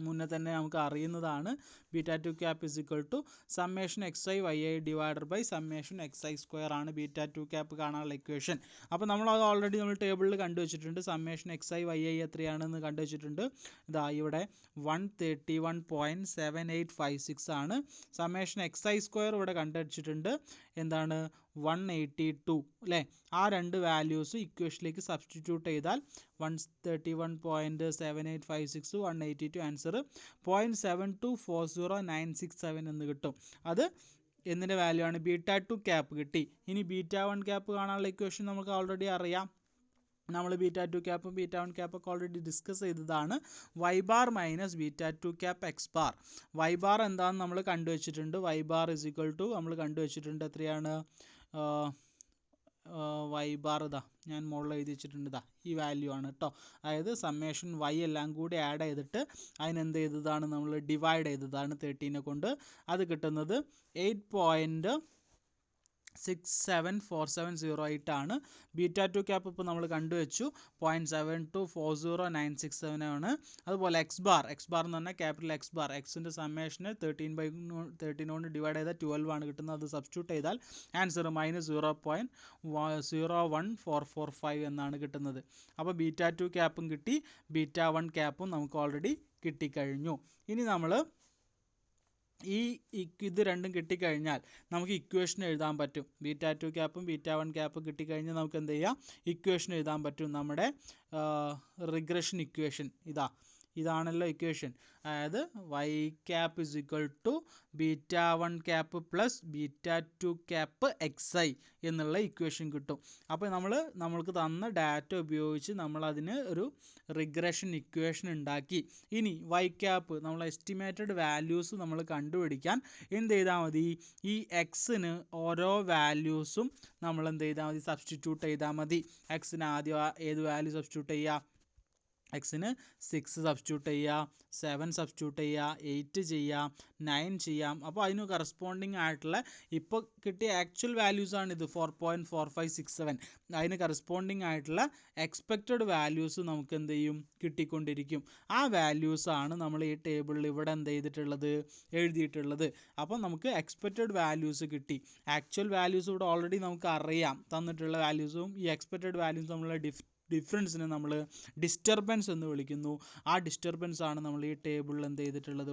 മുന്നേ തന്നെ നമുക്ക് അറിയുന്നതാണ്. Beta two cap is equal to summation X I Y i divided by summation X i square ആണ് ബീറ്റ ടു ക്യാപ്പ് കാണാനുള്ള ഇക്വേഷൻ. അപ്പോൾ നമ്മളത് ഓൾറെഡി നമ്മൾ ടേബിളിൽ കണ്ടുവച്ചിട്ടുണ്ട്. Summation X I Y I എത്രയാണെന്ന് കണ്ടുവച്ചിട്ടുണ്ട്. ഇതാ ഇവിടെ 131.7856 ആണ്. സമ്മേഷൻ എക്സ് ഐ സ്ക്വയർ ഇവിടെ കണ്ടുവച്ചിട്ടുണ്ട്. എന്താണ് 182 അല്ലേ? ആ രണ്ട് വാല്യൂസ് ഇക്വേഷനിലേക്ക് സബ്സ്റ്റിറ്റ്യൂട്ട് ചെയ്താൽ 131.7856 182 ആൻസർ 0.7240967 എന്ന് കിട്ടും. അത് എന്തിൻ്റെ വാല്യൂ ആണ്? ബീറ്റ ടു ക്യാപ്പ് കിട്ടി. ഇനി ബീറ്റ വൺ ക്യാപ്പ് കാണാനുള്ള ഇക്വേഷൻ നമുക്ക് ഓൾറെഡി അറിയാം. നമ്മൾ ബീറ്റ ടു ക്യാപ്പും ബീറ്റ വൺ ക്യാപ്പൊക്കെ ഓൾറെഡി ഡിസ്കസ് ചെയ്തതാണ്. Y bar minus beta two cap X bar. Y bar എന്താണെന്ന് നമ്മൾ കണ്ടുവച്ചിട്ടുണ്ട്. Y bar is equal to നമ്മൾ കണ്ടുവച്ചിട്ടുണ്ട്. എത്രയാണ്? വൈ ബാർ ഇതാ ഞാൻ മുകളിൽ എഴുതി വെച്ചിട്ടുണ്ട്. ഇതാ ഈ വാല്യൂ ആണ് കേട്ടോ. അതായത് സമ്മേഷൻ വൈ എല്ലാം കൂടി ആഡ് ചെയ്തിട്ട് അതിനെന്ത് ചെയ്തതാണ്? നമ്മൾ ഡിവൈഡ് ചെയ്തതാണ് 13 കൊണ്ട്. അത് കിട്ടുന്നത് 8.674708 ആണ്. ബീറ്റ ടു ക്യാപ്പ് ഇപ്പോൾ നമ്മൾ കണ്ടുവച്ചു 0.7240967 ആണ്. അതുപോലെ എക്സ് ബാർ എന്ന് പറഞ്ഞാൽ ക്യാപിറ്റൽ എക്സ് ബാർ, എക്സിൻ്റെ സമ്മേഷന് 13 കൊണ്ട് ഡിവൈഡ് ചെയ്താൽ 12 ആണ് കിട്ടുന്നത്. അത് സബ്സ്റ്റിറ്റ്യൂട്ട് ചെയ്താൽ ആൻസർ -0.01445 എന്നാണ് കിട്ടുന്നത്. അപ്പോൾ ബീറ്റ ടു ക്യാപ്പും കിട്ടി, ബീറ്റ വൺ ക്യാപ്പും നമുക്ക് ഓൾറെഡി കിട്ടിക്കഴിഞ്ഞു. ഇനി നമ്മൾ ഇത് രണ്ടും കിട്ടിക്കഴിഞ്ഞാൽ നമുക്ക് ഇക്വേഷൻ എഴുതാൻ പറ്റും. ബീറ്റ ടു ക്യാപ്പും ബീറ്റ വൺ ക്യാപ്പും കിട്ടിക്കഴിഞ്ഞാൽ നമുക്ക് എന്ത് ചെയ്യാം? ഇക്വേഷൻ എഴുതാൻ പറ്റും. നമ്മുടെ റിഗ്രഷൻ ഇക്വേഷൻ ഇതാണല്ലോ ഇക്വേഷൻ. അതായത് y cap is equal to beta one cap plus beta two cap x i എന്നുള്ള ഇക്വേഷൻ കിട്ടും. അപ്പോൾ നമ്മൾക്ക് തന്ന ഡാറ്റ ഉപയോഗിച്ച് നമ്മളതിന് ഒരു റിഗ്രഷൻ ഇക്വേഷൻ ഉണ്ടാക്കി. ഇനി വൈ ക്യാപ്പ് നമ്മൾ എസ്റ്റിമേറ്റഡ് വാല്യൂസ് നമ്മൾ കണ്ടുപിടിക്കാൻ എന്ത് ചെയ്താൽ മതി? ഈ എക്സിന് ഓരോ വാല്യൂസും നമ്മൾ എന്ത് ചെയ്താൽ മതി? സബ്സ്റ്റിറ്റ്യൂട്ട് ചെയ്താൽ മതി. എക്സിന് ആദ്യം ഏത് വാല്യൂ സബ്സ്റ്റിറ്റ്യൂട്ട് ചെയ്യുക? എക്സിന് 6 സബ്സ്റ്റിറ്റ്യൂട്ട് ചെയ്യുക, 7 സബ്സ്റ്റിറ്റ്യൂട്ട് ചെയ്യുക, 8 ചെയ്യാം, 9 ചെയ്യാം. അപ്പോൾ അതിന് കറസ്പോണ്ടിങ് ആയിട്ടുള്ള ഇപ്പോൾ കിട്ടിയ ആക്ച്വൽ വാല്യൂസ് ആണ് ഇത് 4.4567. അതിന് കറസ്പോണ്ടിങ് ആയിട്ടുള്ള എക്സ്പെക്റ്റഡ് വാല്യൂസ് നമുക്ക് എന്ത് ചെയ്യും? കിട്ടിക്കൊണ്ടിരിക്കും. ആ വാല്യൂസാണ് നമ്മൾ ഈ ടേബിളിൽ ഇവിടെ എന്ത് ചെയ്തിട്ടുള്ളത്? എഴുതിയിട്ടുള്ളത്. അപ്പോൾ നമുക്ക് എക്സ്പെക്റ്റഡ് വാല്യൂസ് കിട്ടി. ആക്ച്വൽ വാല്യൂസ് ഇവിടെ ഓൾറെഡി നമുക്ക് അറിയാം. തന്നിട്ടുള്ള വാല്യൂസും ഈ എക്സ്പെക്റ്റഡ് വാല്യൂസും തമ്മിലുള്ള ഡിഫറൻസിനെ നമ്മൾ ഡിസ്റ്റർബൻസ് എന്ന് വിളിക്കുന്നു. ആ ഡിസ്റ്റർബൻസ് ആണ് നമ്മൾ ഈ ടേബിളിൽ എന്ത് ചെയ്തിട്ടുള്ളത്?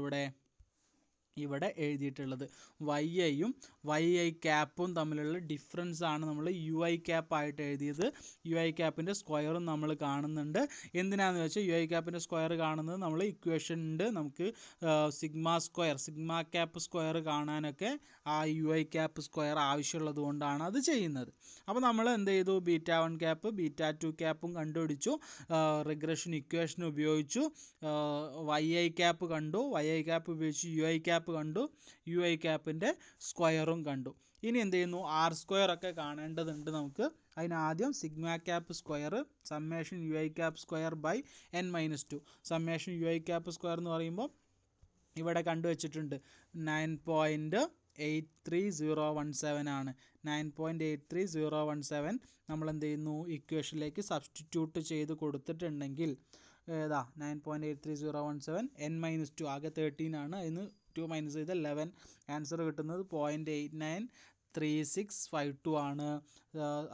ഇവിടെ എഴുതിയിട്ടുള്ളത്. വൈ ഐയും വൈ ഐ ക്യാപ്പും തമ്മിലുള്ള ഡിഫറൻസ് ആണ് നമ്മൾ യു ഐ ക്യാപ്പ് ആയിട്ട് എഴുതിയത്. യു ഐ ക്യാപ്പിൻ്റെ സ്ക്വയറും നമ്മൾ കാണുന്നുണ്ട്. എന്തിനാണെന്ന് വെച്ചാൽ യു ഐ ക്യാപ്പിൻ്റെ സ്ക്വയർ കാണുന്നത് നമ്മൾ ഇക്വേഷൻ ഉണ്ട്. നമുക്ക് സിഗ്മ ക്യാപ്പ് സ്ക്വയർ കാണാനൊക്കെ ആ യു ഐ ക്യാപ്പ് സ്ക്വയർ ആവശ്യമുള്ളത് കൊണ്ടാണ് അത് ചെയ്യുന്നത്. അപ്പോൾ നമ്മൾ എന്ത് ചെയ്തു? Beta one cap beta two ക്യാപ്പും കണ്ടുപിടിച്ചു. റിഗ്രഷൻ ഇക്വേഷൻ ഉപയോഗിച്ചു. വൈ ഐ ക്യാപ്പ് കണ്ടു. വൈ ഐ ക്യാപ്പ് ഉപയോഗിച്ച് യു ഐ ക്യാപ്പ് കണ്ടു. യു ഐ ക്യാപ്പിൻ്റെ സ്ക്വയറും കണ്ടു. ഇനി എന്ത് ചെയ്യുന്നു? ആർ സ്ക്വയർ ഒക്കെ കാണേണ്ടതുണ്ട് നമുക്ക്. അതിനാദ്യം sigma cap square summation u I cap square by n-2. Summation u I cap square എന്ന് പറയുമ്പോൾ ഇവിടെ കണ്ടുവച്ചിട്ടുണ്ട് 9.83017 ആണ്. 9.83017 നമ്മൾ എന്ത് ചെയ്യുന്നു? ഇക്വേഷനിലേക്ക് സബ്സ്റ്റിറ്റ്യൂട്ട് ചെയ്ത് കൊടുത്തിട്ടുണ്ടെങ്കിൽ 9.83017 n-2 ആകെ 13 ആണ്. അതിന് 2 മൈനസ് ചെയ്ത് 11. ആൻസർ കിട്ടുന്നത് 0.893652 ആണ്.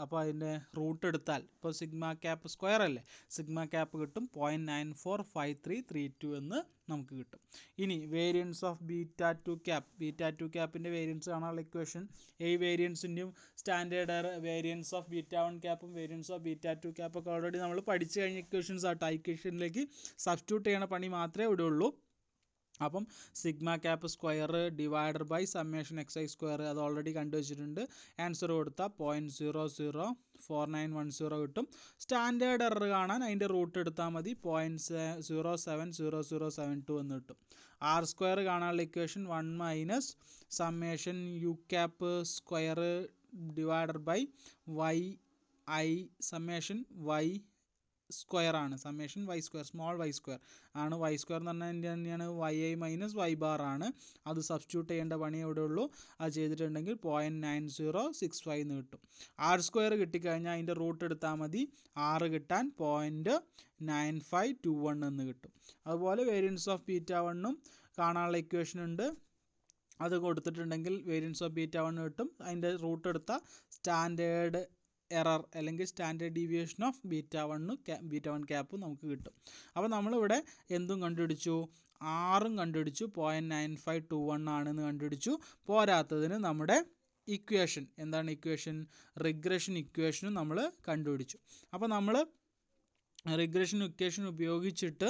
അപ്പോൾ അതിൻ്റെ റൂട്ട് എടുത്താൽ ഇപ്പോൾ സിഗ്മ ക്യാപ്പ് സ്ക്വയർ അല്ലേ, സിഗ്മ ക്യാപ്പ് കിട്ടും 0.945332 എന്ന് നമുക്ക് കിട്ടും. ഇനി വേരിയൻസ് ഓഫ് ബീറ്റ ടു ക്യാപ്പിൻ്റെ വേരിയൻസ് കാണാനുള്ള ഇക്വേഷൻ ഈ വേരിയൻസിൻ്റെയും standard variance of beta one ക്യാപ്പും വേരിയൻസ് ഓഫ് ബീറ്റ ടു ക്യാപ്പൊക്കെ ഓൾറെഡി നമ്മൾ പഠിച്ചു കഴിഞ്ഞ ഇക്വേഷൻസ് ആട്ടോ. ഇക്വേഷനിലേക്ക് സബ്സ്റ്റിറ്റ്യൂട്ട് ചെയ്യണ പണി മാത്രമേ ഇവിടെ ഉള്ളൂ. അപ്പം sigma cap square divided by summation X i square അത് ഓൾറെഡി കണ്ടുവച്ചിട്ടുണ്ട്. ആൻസർ കൊടുത്താൽ 0.004910 കിട്ടും. സ്റ്റാൻഡേർഡ് എറർ കാണാൻ അതിൻ്റെ റൂട്ട് എടുത്താൽ മതി. 0.070072 എന്ന് കിട്ടും. ആർ സ്ക്വയർ കാണാനുള്ള equation 1 minus summation U cap square divided by Y I summation Y square ആണ്, summation Y square, small Y square ആണ്. വൈ സ്ക്വയർ എന്ന് പറഞ്ഞാൽ എൻ്റെ തന്നെയാണ് YI മൈനസ് വൈ ബാർ ആണ്. അത് സബ്സ്റ്റിറ്റ്യൂട്ട് ചെയ്യേണ്ട പണി എവിടെ ഉള്ളൂ, അത് ചെയ്തിട്ടുണ്ടെങ്കിൽ 0.9065 എന്ന് കിട്ടും. ആർ സ്ക്വയർ കിട്ടിക്കഴിഞ്ഞാൽ അതിൻ്റെ റൂട്ട് എടുത്താൽ മതി, 6 കിട്ടാൻ 0.9521 എന്ന് കിട്ടും. അതുപോലെ വേരിയൻസ് ഓഫ് β1 കാണാനുള്ള ഇക്വേഷൻ ഉണ്ട്, അത് കൊടുത്തിട്ടുണ്ടെങ്കിൽ വേരിയൻസ് ഓഫ് β1 കിട്ടും. അതിൻ്റെ റൂട്ട് എടുത്താൽ സ്റ്റാൻഡേർഡ് എറർ അല്ലെങ്കിൽ സ്റ്റാൻഡേർഡ് ഡീവിയേഷൻ ഓഫ് β1 ക്യാപ്പ് നമുക്ക് കിട്ടും. അപ്പോൾ നമ്മളിവിടെ എന്തും കണ്ടുപിടിച്ചു, 6 കണ്ടുപിടിച്ചു, 0.9521 ആണെന്ന് കണ്ടുപിടിച്ചു. പോരാത്തതിന് നമ്മുടെ ഇക്വേഷൻ എന്താണ്, ഇക്വേഷൻ റിഗ്രഷൻ ഇക്വേഷനും നമ്മൾ കണ്ടുപിടിച്ചു. അപ്പോൾ നമ്മൾ റിഗ്രഷൻ ഇക്വേഷൻ ഉപയോഗിച്ചിട്ട്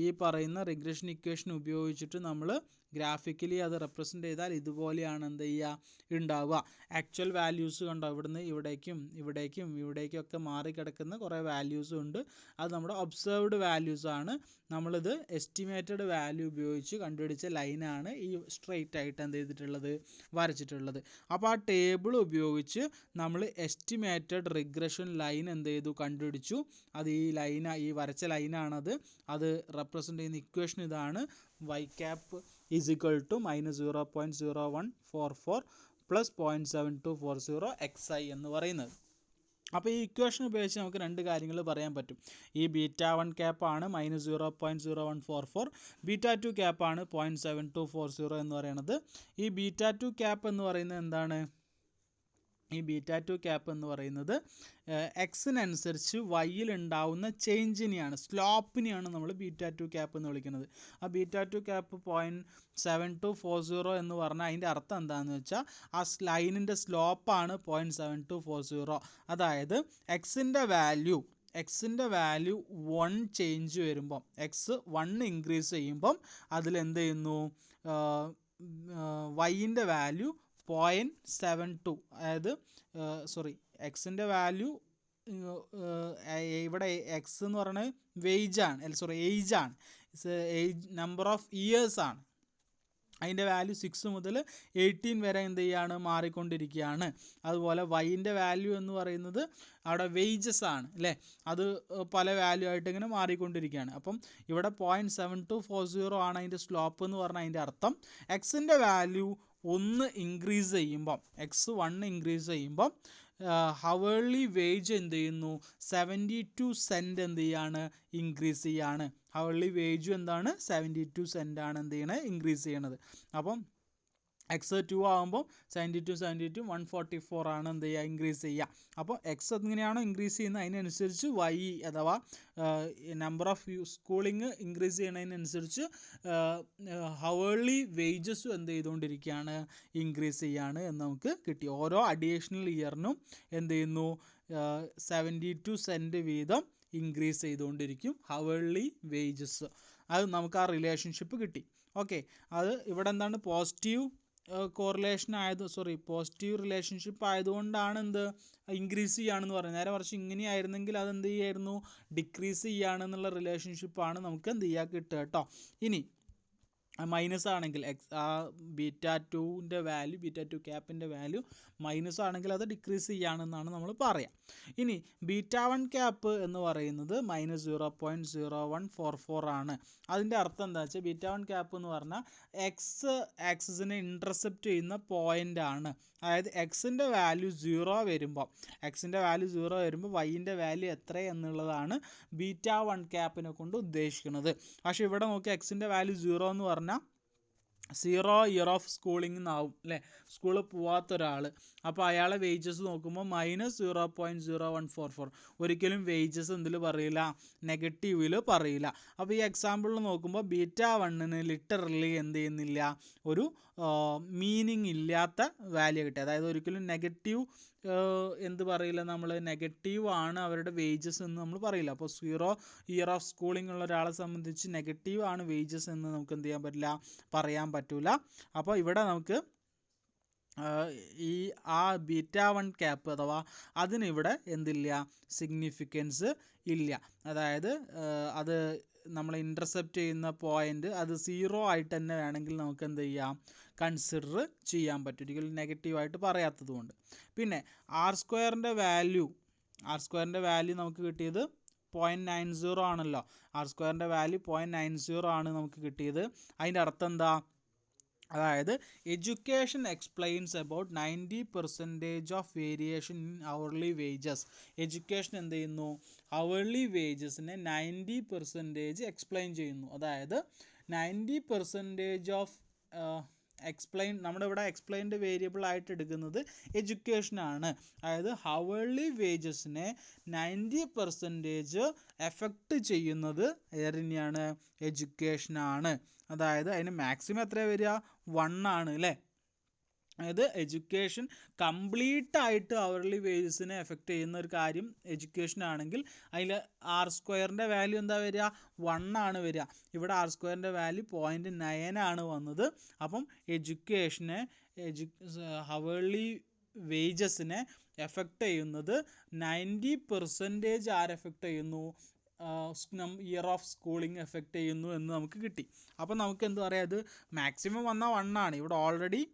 ഈ പറയുന്ന റിഗ്രഷൻ ഇക്വേഷൻ ഉപയോഗിച്ചിട്ട് നമ്മൾ ഗ്രാഫിക്കലി അത് റെപ്രസെൻ്റ് ചെയ്താൽ ഇതുപോലെയാണ് എന്ത് ചെയ്യുക ഉണ്ടാവുക. ആക്ച്വൽ വാല്യൂസ് കണ്ടോ, ഇവിടുന്ന് ഇവിടേക്കും ഒക്കെ മാറിക്കിടക്കുന്ന കുറേ വാല്യൂസും ഉണ്ട്. അത് നമ്മുടെ ഒബ്സർവ്ഡ് വാല്യൂസ് ആണ്. നമ്മളിത് എസ്റ്റിമേറ്റഡ് വാല്യൂ ഉപയോഗിച്ച് കണ്ടുപിടിച്ച ലൈനാണ് ഈ സ്ട്രെയിറ്റ് ആയിട്ട് എന്ത് ചെയ്തിട്ടുള്ളത്, വരച്ചിട്ടുള്ളത്. അപ്പോൾ ആ ടേബിൾ ഉപയോഗിച്ച് നമ്മൾ എസ്റ്റിമേറ്റഡ് റിഗ്രഷൻ ലൈൻ എന്ത് ചെയ്തു, കണ്ടുപിടിച്ചു. അത് ഈ വരച്ച ലൈനാണത്. അത് റെപ്രസെൻ്റ് ചെയ്യുന്ന ഇക്വേഷൻ ഇതാണ്, y cap is equal to -0.0144 plus 0.7240 xi എന്ന് പറയുന്നത്. അപ്പോൾ ഈ ഇക്വേഷൻ ഉപയോഗിച്ച് നമുക്ക് രണ്ട് കാര്യങ്ങൾ പറയാൻ പറ്റും. ഈ β1 ക്യാപ്പാണ് -0.0144, β2 ക്യാപ്പാണ് 0.7240 എന്ന് പറയുന്നത്. ഈ β2 ക്യാപ്പ് എന്ന് പറയുന്നത് എന്താണ്, ഈ β2 ക്യാപ്പ് എന്ന് പറയുന്നത് എക്സിനനുസരിച്ച് വൈയിൽ ഉണ്ടാവുന്ന ചേഞ്ചിനെയാണ്, സ്ലോപ്പിനെയാണ് നമ്മൾ β2 ക്യാപ്പ് എന്ന് വിളിക്കുന്നത്. ആ β2 ക്യാപ്പ് 0.7240 എന്ന് പറഞ്ഞാൽ അതിൻ്റെ അർത്ഥം എന്താണെന്ന് വെച്ചാൽ ആ ലൈനിൻ്റെ സ്ലോപ്പാണ് 0.7240. അതായത് എക്സിൻ്റെ വാല്യൂ 1 ചേഞ്ച് വരുമ്പം, എക്സ് 1 ഇൻക്രീസ് ചെയ്യുമ്പം അതിലെന്ത് ചെയ്യുന്നു, വൈൻ്റെ വാല്യൂ 0.72, അതായത് എക്സിൻ്റെ വാല്യൂ ഇവിടെ എക്സ് എന്ന് പറയുന്നത് ഏജ് ആണ്, നമ്പർ ഓഫ് ഇയേഴ്സ് ആണ്. അതിൻ്റെ വാല്യൂ 6 മുതൽ 18 വരെ എന്ത് ചെയ്യാണ്, മാറിക്കൊണ്ടിരിക്കുകയാണ്. അതുപോലെ വൈൻ്റെ വാല്യൂ എന്ന് പറയുന്നത് അവിടെ വേജസ് ആണ് അല്ലേ, അത് പല വാല്യൂ ആയിട്ട് ഇങ്ങനെ മാറിക്കൊണ്ടിരിക്കുകയാണ്. അപ്പം ഇവിടെ 0.7240 ആണ് അതിൻ്റെ സ്ലോപ്പ് എന്ന് പറഞ്ഞാൽ അതിൻ്റെ അർത്ഥം എക്സിൻ്റെ വാല്യൂ 1 ഇൻക്രീസ് ചെയ്യുമ്പം, എക്സ് 1 ഇൻക്രീസ് ചെയ്യുമ്പം ഹവേർലി വേജ് എന്ത് ചെയ്യുന്നു, 72 സെൻറ്റ് എന്ത് ചെയ്യാണ്, ഇൻക്രീസ് ചെയ്യാണ്. ഹവേർലി വേജും എന്താണ്, 72 സെൻറ്റ് ആണ് എന്ത് ചെയ്യണത്, ഇൻക്രീസ് ചെയ്യണത്. അപ്പം എക്സ് 2 ആകുമ്പോൾ 72 144 ആണ് എന്ത് ചെയ്യുക, ഇൻക്രീസ് ചെയ്യുക. അപ്പോൾ എക്സ് എങ്ങനെയാണോ ഇൻക്രീസ് ചെയ്യുന്നത് അതിനനുസരിച്ച് വൈ അഥവാ നമ്പർ ഓഫ് സ്കൂളിങ് ഇൻക്രീസ് ചെയ്യുന്നതിനനുസരിച്ച് ഹവേർലി വേജസും എന്ത് ചെയ്തുകൊണ്ടിരിക്കുകയാണ്, ഇൻക്രീസ് ചെയ്യാണ് എന്ന് നമുക്ക് കിട്ടി. ഓരോ അഡീഷണൽ ഇയറിനും എന്ത് ചെയ്യുന്നു, 72 സെൻറ്റ് വീതം ഇൻക്രീസ് ചെയ്തുകൊണ്ടിരിക്കും ഹവേർലി വേജസ്. അത് നമുക്ക് ആ റിലേഷൻഷിപ്പ് കിട്ടി. ഓക്കെ, അത് ഇവിടെ എന്താണ് പോസിറ്റീവ് പോസിറ്റീവ് റിലേഷൻഷിപ്പ് ആയതുകൊണ്ടാണ് എന്ത് ഇൻക്രീസ് ചെയ്യുകയാണെന്ന് പറയുന്നത്. നേരെ മറിച്ച് ഇങ്ങനെയായിരുന്നെങ്കിൽ അത് എന്ത് ചെയ്യായിരുന്നു, ഡിക്രീസ് ചെയ്യുകയാണെന്നുള്ള റിലേഷൻഷിപ്പാണ് നമുക്ക് എന്ത് ചെയ്യുക കിട്ടുക കേട്ടോ. ഇനി മൈനസ് ആണെങ്കിൽ β2 ക്യാപ്പിൻ്റെ വാല്യൂ മൈനസ് ആണെങ്കിൽ അത് ഡിക്രീസ് ചെയ്യുകയാണെന്നാണ് നമ്മൾ പറയാം. ഇനി β1 ക്യാപ്പ് എന്ന് പറയുന്നത് -0.0144 ആണ്. അതിൻ്റെ അർത്ഥം എന്താ വെച്ചാൽ β1 ക്യാപ്പ് എന്ന് പറഞ്ഞാൽ എക്സ് ആക്സിസിനെ ഇൻ്റർസെപ്റ്റ് ചെയ്യുന്ന പോയിൻ്റ് ആണ്. അതായത് എക്സിൻ്റെ വാല്യൂ 0 വരുമ്പോൾ വൈൻ്റെ വാല്യൂ എത്ര എന്നുള്ളതാണ് β1 ക്യാപ്പിനെ കൊണ്ട് ഉദ്ദേശിക്കുന്നത്. പക്ഷേ ഇവിടെ നോക്കി എക്സിൻ്റെ വാല്യൂ 0 എന്ന് പറഞ്ഞാൽ 0 ഇയർ ഓഫ് സ്കൂളിംഗ് എന്നാവും അല്ലേ, സ്കൂളിൽ പോവാത്ത ഒരാൾ. അപ്പോൾ അയാളെ വേജസ് നോക്കുമ്പോൾ -0.0144, ഒരിക്കലും വേജസ് എന്തിൽ പറയില്ല, നെഗറ്റീവിൽ പറയില്ല. അപ്പോൾ ഈ എക്സാമ്പിളിൽ നോക്കുമ്പോൾ β1 ലിറ്ററലി എന്ത് ചെയ്യുന്നില്ല, ഒരു മീനിങ് ഇല്ലാത്ത വാല്യൂ കിട്ടി. അതായത് ഒരിക്കലും നെഗറ്റീവ് എന്ത് പറയില്ല, നമ്മൾ നെഗറ്റീവ് ആണ് അവരുടെ വേജസ് എന്ന് നമ്മൾ പറയില്ല. അപ്പോൾ 0 ഇയർ ഓഫ് സ്കൂളിംഗ് ഉള്ള ഒരാളെ സംബന്ധിച്ച് നെഗറ്റീവ് ആണ് വേജസ് എന്ന് നമുക്ക് എന്ത് ചെയ്യാൻ പറ്റില്ല, പറയാൻ പറ്റില്ല. അപ്പോൾ ഇവിടെ നമുക്ക് ഈ β1 ക്യാപ്പ് അഥവാ അതിനിവിടെ എന്തില്ല, സിഗ്നിഫിക്കൻസ് ഇല്ല. അതായത് അത് നമ്മൾ ഇൻ്റർസെപ്റ്റ് ചെയ്യുന്ന പോയിൻ്റ് അത് 0 ആയിട്ട് തന്നെ വേണമെങ്കിൽ നമുക്ക് എന്ത് ചെയ്യാം, കൺസിഡർ ചെയ്യാൻ പറ്റും, ഒരിക്കലും നെഗറ്റീവായിട്ട് പറയാത്തത് കൊണ്ട്. പിന്നെ ആർ സ്ക്വയറിൻ്റെ വാല്യൂ നമുക്ക് കിട്ടിയത് 0.90 ആണല്ലോ, ആർ സ്ക്വയറിൻ്റെ വാല്യൂ 0.90 ആണ് നമുക്ക് കിട്ടിയത്. അതിൻ്റെ അർത്ഥം എന്താ? അതായത് education explains about 90% of variation in hourly wages. Education എന്ത് ചെയ്യുന്നു? അവർലി വേജസിനെ 90% എക്സ്പ്ലെയിൻ ചെയ്യുന്നു. അതായത് 90% ഓഫ് എക്സ്പ്ലെയിൻ, നമ്മുടെ ഇവിടെ എക്സ്പ്ലെയിൻഡ് വേരിയബിൾ ആയിട്ട് എടുക്കുന്നത് എഡ്യൂക്കേഷനാണ്. അതായത് ഹവർലി വേജസിനെ 90% എഫക്റ്റ് ചെയ്യുന്നത് ഏതിനെയാണ്? എഡ്യൂക്കേഷനാണ്. അതായത് അതിന് മാക്സിമം എത്ര വരിക? 1 ആണ് അല്ലേ? അതായത് എഡ്യൂക്കേഷൻ കംപ്ലീറ്റ് ആയിട്ട് അവർലി വേജസിനെ എഫക്റ്റ് ചെയ്യുന്ന ഒരു കാര്യം എഡ്യൂക്കേഷൻ ആണെങ്കിൽ അതിൽ ആർ സ്ക്വയറിൻ്റെ വാല്യൂ എന്താ വരിക? 1 ആണ് വരിക. ഇവിടെ ആർ സ്ക്വയറിൻ്റെ വാല്യൂ 0.9 ആണ് വന്നത്. അപ്പം എഡ്യൂക്കേഷനെ ഹവർലി വേജസിനെ എഫക്റ്റ് ചെയ്യുന്നത് 90% ആര് എഫക്റ്റ് ചെയ്യുന്നു? ഇയർ ഓഫ് സ്കൂളിംഗ് എഫക്റ്റ് ചെയ്യുന്നു എന്ന് നമുക്ക് കിട്ടി. അപ്പം നമുക്ക് എന്ത് പറയാം? ഇത് മാക്സിമം വന്നാൽ 1 ആണ്. ഇവിടെ ഓൾറെഡി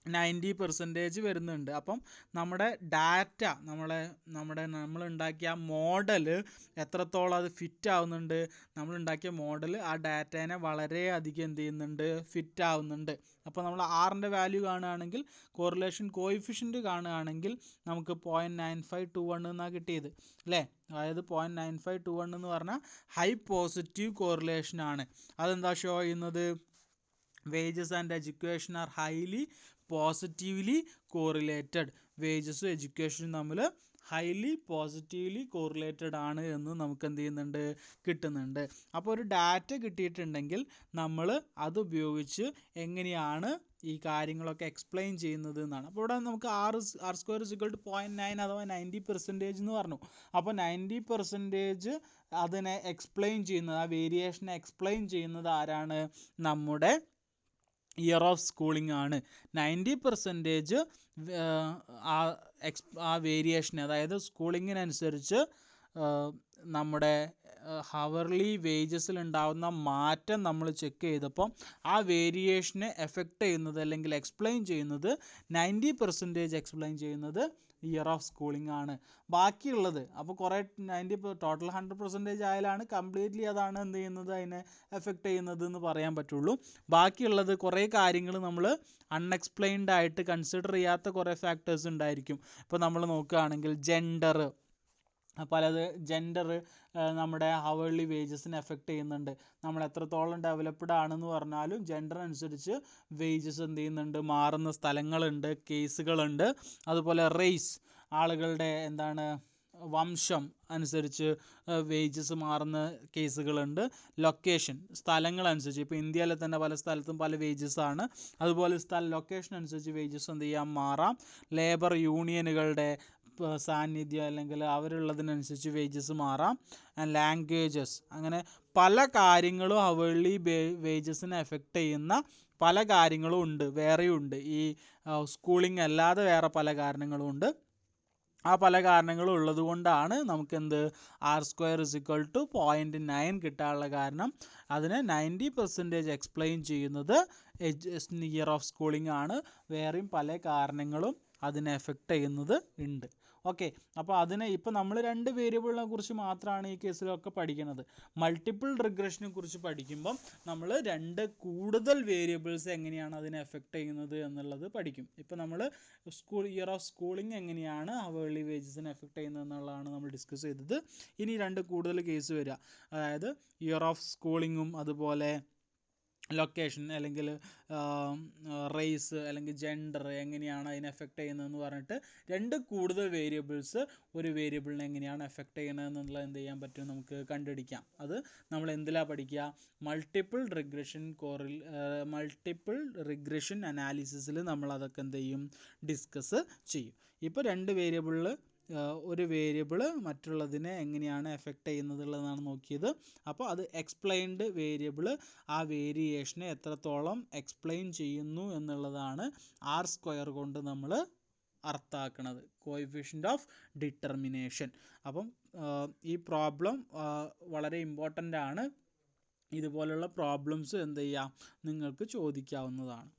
90% വരുന്നുണ്ട്. അപ്പം നമ്മുടെ ഡാറ്റ, നമ്മളുണ്ടാക്കിയ മോഡൽ എത്രത്തോളം അത് ഫിറ്റ് ആവുന്നുണ്ട്? നമ്മളുണ്ടാക്കിയ മോഡൽ ആ ഡാറ്റേനെ വളരെയധികം എന്ത് ചെയ്യുന്നുണ്ട്? ഫിറ്റ് ആവുന്നുണ്ട്. അപ്പോൾ നമ്മൾ ആറിൻ്റെ വാല്യൂ കാണുകയാണെങ്കിൽ, കോറിലേഷൻ കോയിഫിഷ്യൻ്റ് കാണുകയാണെങ്കിൽ നമുക്ക് 0.9521 എന്നാണ് കിട്ടിയത് അല്ലേ? അതായത് 0.9521 എന്ന് പറഞ്ഞാൽ ഹൈ പോസിറ്റീവ് കോറിലേഷൻ ആണ്. അതെന്താ ഷോ ചെയ്യുന്നത്? Wages and education are highly positively correlated. വേജസും എഡ്യൂക്കേഷനും തമ്മിൽ ഹൈലി പോസിറ്റീവ്ലി കോറിലേറ്റഡ് ആണ് എന്ന് നമുക്ക് എന്ത് ചെയ്യുന്നുണ്ട്? കിട്ടുന്നുണ്ട്. അപ്പോൾ ഒരു ഡാറ്റ കിട്ടിയിട്ടുണ്ടെങ്കിൽ നമ്മൾ അതുപയോഗിച്ച് എങ്ങനെയാണ് ഈ കാര്യങ്ങളൊക്കെ എക്സ്പ്ലെയിൻ ചെയ്യുന്നത് എന്നാണ്. അപ്പോൾ ഇവിടെ നമുക്ക് R square is equal to 0.9 അഥവാ 90% എന്ന് പറഞ്ഞു. അപ്പോൾ 90% അതിനെ എക്സ്പ്ലെയിൻ ചെയ്യുന്നത്, ആ വേരിയേഷനെ എക്സ്പ്ലെയിൻ ചെയ്യുന്നത് ആരാണ്? നമ്മുടെ ഇയർ ഓഫ് സ്കൂളിംഗ് ആണ്. 90% ആ വേരിയേഷൻ, അതായത് സ്കൂളിങ്ങിനനുസരിച്ച് നമ്മുടെ ഹവർലി വേജസിൽ ഉണ്ടാകുന്ന മാറ്റം നമ്മൾ ചെക്ക് ചെയ്തപ്പോൾ ആ വേരിയേഷനെ എഫക്റ്റ് ചെയ്യുന്നത് അല്ലെങ്കിൽ എക്സ്പ്ലെയിൻ ചെയ്യുന്നത് 90% എക്സ്പ്ലെയിൻ ചെയ്യുന്നത് ഇയർ ഓഫ് സ്കൂളിംഗ് ആണ്. ബാക്കിയുള്ളത് അപ്പോൾ കുറേ 90 ടോട്ടൽ 100% ആയാലാണ് കംപ്ലീറ്റ്ലി അതാണ് എന്ത് ചെയ്യുന്നത്? അതിനെ എഫക്റ്റ് ചെയ്യുന്നത് എന്ന് പറയാൻ പറ്റുള്ളൂ. ബാക്കിയുള്ളത് കുറേ കാര്യങ്ങൾ നമ്മൾ അൺഎക്സ്പ്ലെയിൻഡ് ആയിട്ട് കൺസിഡർ ചെയ്യാത്ത കുറേ ഫാക്ടേഴ്സ് ഉണ്ടായിരിക്കും. ഇപ്പോൾ നമ്മൾ നോക്കുകയാണെങ്കിൽ ജെൻഡർ നമ്മുടെ ഹവർലി വേജസിനെ എഫക്റ്റ് ചെയ്യുന്നുണ്ട്. നമ്മൾ എത്രത്തോളം ഡെവലപ്ഡ് ആണെന്ന് പറഞ്ഞാലും ജെൻഡർ അനുസരിച്ച് വേജസ് എന്ത് ചെയ്യുന്നുണ്ട്? മാറുന്ന സ്ഥലങ്ങളുണ്ട്, കേസുകളുണ്ട്. അതുപോലെ റേസ്, ആളുകളുടെ വംശം അനുസരിച്ച് വേജസ് മാറുന്ന കേസുകളുണ്ട്. ലൊക്കേഷൻ, സ്ഥലങ്ങളനുസരിച്ച്, ഇപ്പോൾ ഇന്ത്യയിലെ തന്നെ പല സ്ഥലത്തും പല വേജസ് ആണ്. അതുപോലെ ലൊക്കേഷൻ അനുസരിച്ച് വേജസ് എന്ത് ചെയ്യാം? മാറാം. ലേബർ യൂണിയനുകളുടെ സാന്നിധ്യം അല്ലെങ്കിൽ അവരുള്ളതിനനുസരിച്ച് വേജസ് മാറാം. ലാംഗ്വേജസ്, അങ്ങനെ പല കാര്യങ്ങളും ഹവർലി വേജസിനെ എഫക്റ്റ് ചെയ്യുന്ന പല കാര്യങ്ങളും ഉണ്ട്, വേറെയുണ്ട്. ഈ സ്കൂളിംഗ് അല്ലാതെ വേറെ പല കാരണങ്ങളും ഉണ്ട്. ആ പല കാരണങ്ങളും ഉള്ളത് കൊണ്ടാണ് നമുക്കെന്ത് R square is equal to 0.9 കിട്ടാനുള്ള കാരണം. അതിനെ 90% എക്സ്പ്ലെയിൻ ചെയ്യുന്നത് ഇയർ ഓഫ് സ്കൂളിംഗ് ആണ്. വേറെയും പല കാരണങ്ങളും അതിനെ എഫക്റ്റ് ചെയ്യുന്നത് ഉണ്ട്. ഓക്കെ, അപ്പോൾ അതിനെ ഇപ്പോൾ നമ്മൾ 2 വേരിയബിളിനെ കുറിച്ച് മാത്രമാണ് ഈ കേസിലൊക്കെ പഠിക്കുന്നത്. മൾട്ടിപ്പിൾ റിഗ്രഷനെ കുറിച്ച് പഠിക്കുമ്പം നമ്മൾ 2 കൂടുതൽ വേരിയബിൾസ് എങ്ങനെയാണ് അതിനെ എഫക്റ്റ് ചെയ്യുന്നത് എന്നുള്ളത് പഠിക്കും. ഇപ്പോൾ നമ്മൾ ഇയർ ഓഫ് സ്കൂളിംഗ് എങ്ങനെയാണ് ഹവർലി വേജസിനെ എഫക്റ്റ് ചെയ്യുന്നത് എന്നുള്ളതാണ് നമ്മൾ ഡിസ്കസ് ചെയ്തത്. ഇനി 2 കൂടുതൽ കേസ് വരിക, അതായത് ഇയർ ഓഫ് സ്കൂളിങ്ങും അതുപോലെ ലൊക്കേഷൻ അല്ലെങ്കിൽ റേസ് അല്ലെങ്കിൽ ജെൻഡർ എങ്ങനെയാണ് അതിനെ എഫക്റ്റ് ചെയ്യുന്നതെന്ന് പറഞ്ഞിട്ട് 2 കൂടുതൽ വേരിയബിൾസ് ഒരു വേരിയബിളിനെ എങ്ങനെയാണ് എഫക്റ്റ് ചെയ്യണതെന്നുള്ളത് എന്ത് ചെയ്യാൻ പറ്റും? നമുക്ക് കണ്ടുപിടിക്കാം. അത് നമ്മൾ എന്തിലാണ് പഠിക്കുക? മൾട്ടിപ്പിൾ റിഗ്രഷൻ അനാലിസിസിൽ നമ്മൾ അതൊക്കെ എന്ത് ചെയ്യും? ഡിസ്കസ് ചെയ്യും. ഇപ്പോൾ 2 വേരിയബിളിൽ ഒരു വേരിയബിൾ മറ്റുള്ളതിനെ എങ്ങനെയാണ് എഫക്റ്റ് ചെയ്യുന്നതുള്ളതാണ് നോക്കിയത്. അപ്പോൾ അത് എക്സ്പ്ലെയിൻഡ് വേരിയബിൾ ആ വേരിയേഷനെ എത്രത്തോളം എക്സ്പ്ലെയിൻ ചെയ്യുന്നു എന്നുള്ളതാണ് ആർ സ്ക്വയർ കൊണ്ട് നമ്മൾ അർത്ഥാക്കുന്നത്, കോഎഫിഷ്യൻ്റ് ഓഫ് ഡിറ്റർമിനേഷൻ. അപ്പം ഈ പ്രോബ്ലം വളരെ ഇമ്പോർട്ടൻ്റ് ആണ്. ഇതുപോലുള്ള പ്രോബ്ലംസ് എന്ത് ചെയ്യാം? നിങ്ങൾക്ക് ചോദിക്കാവുന്നതാണ്.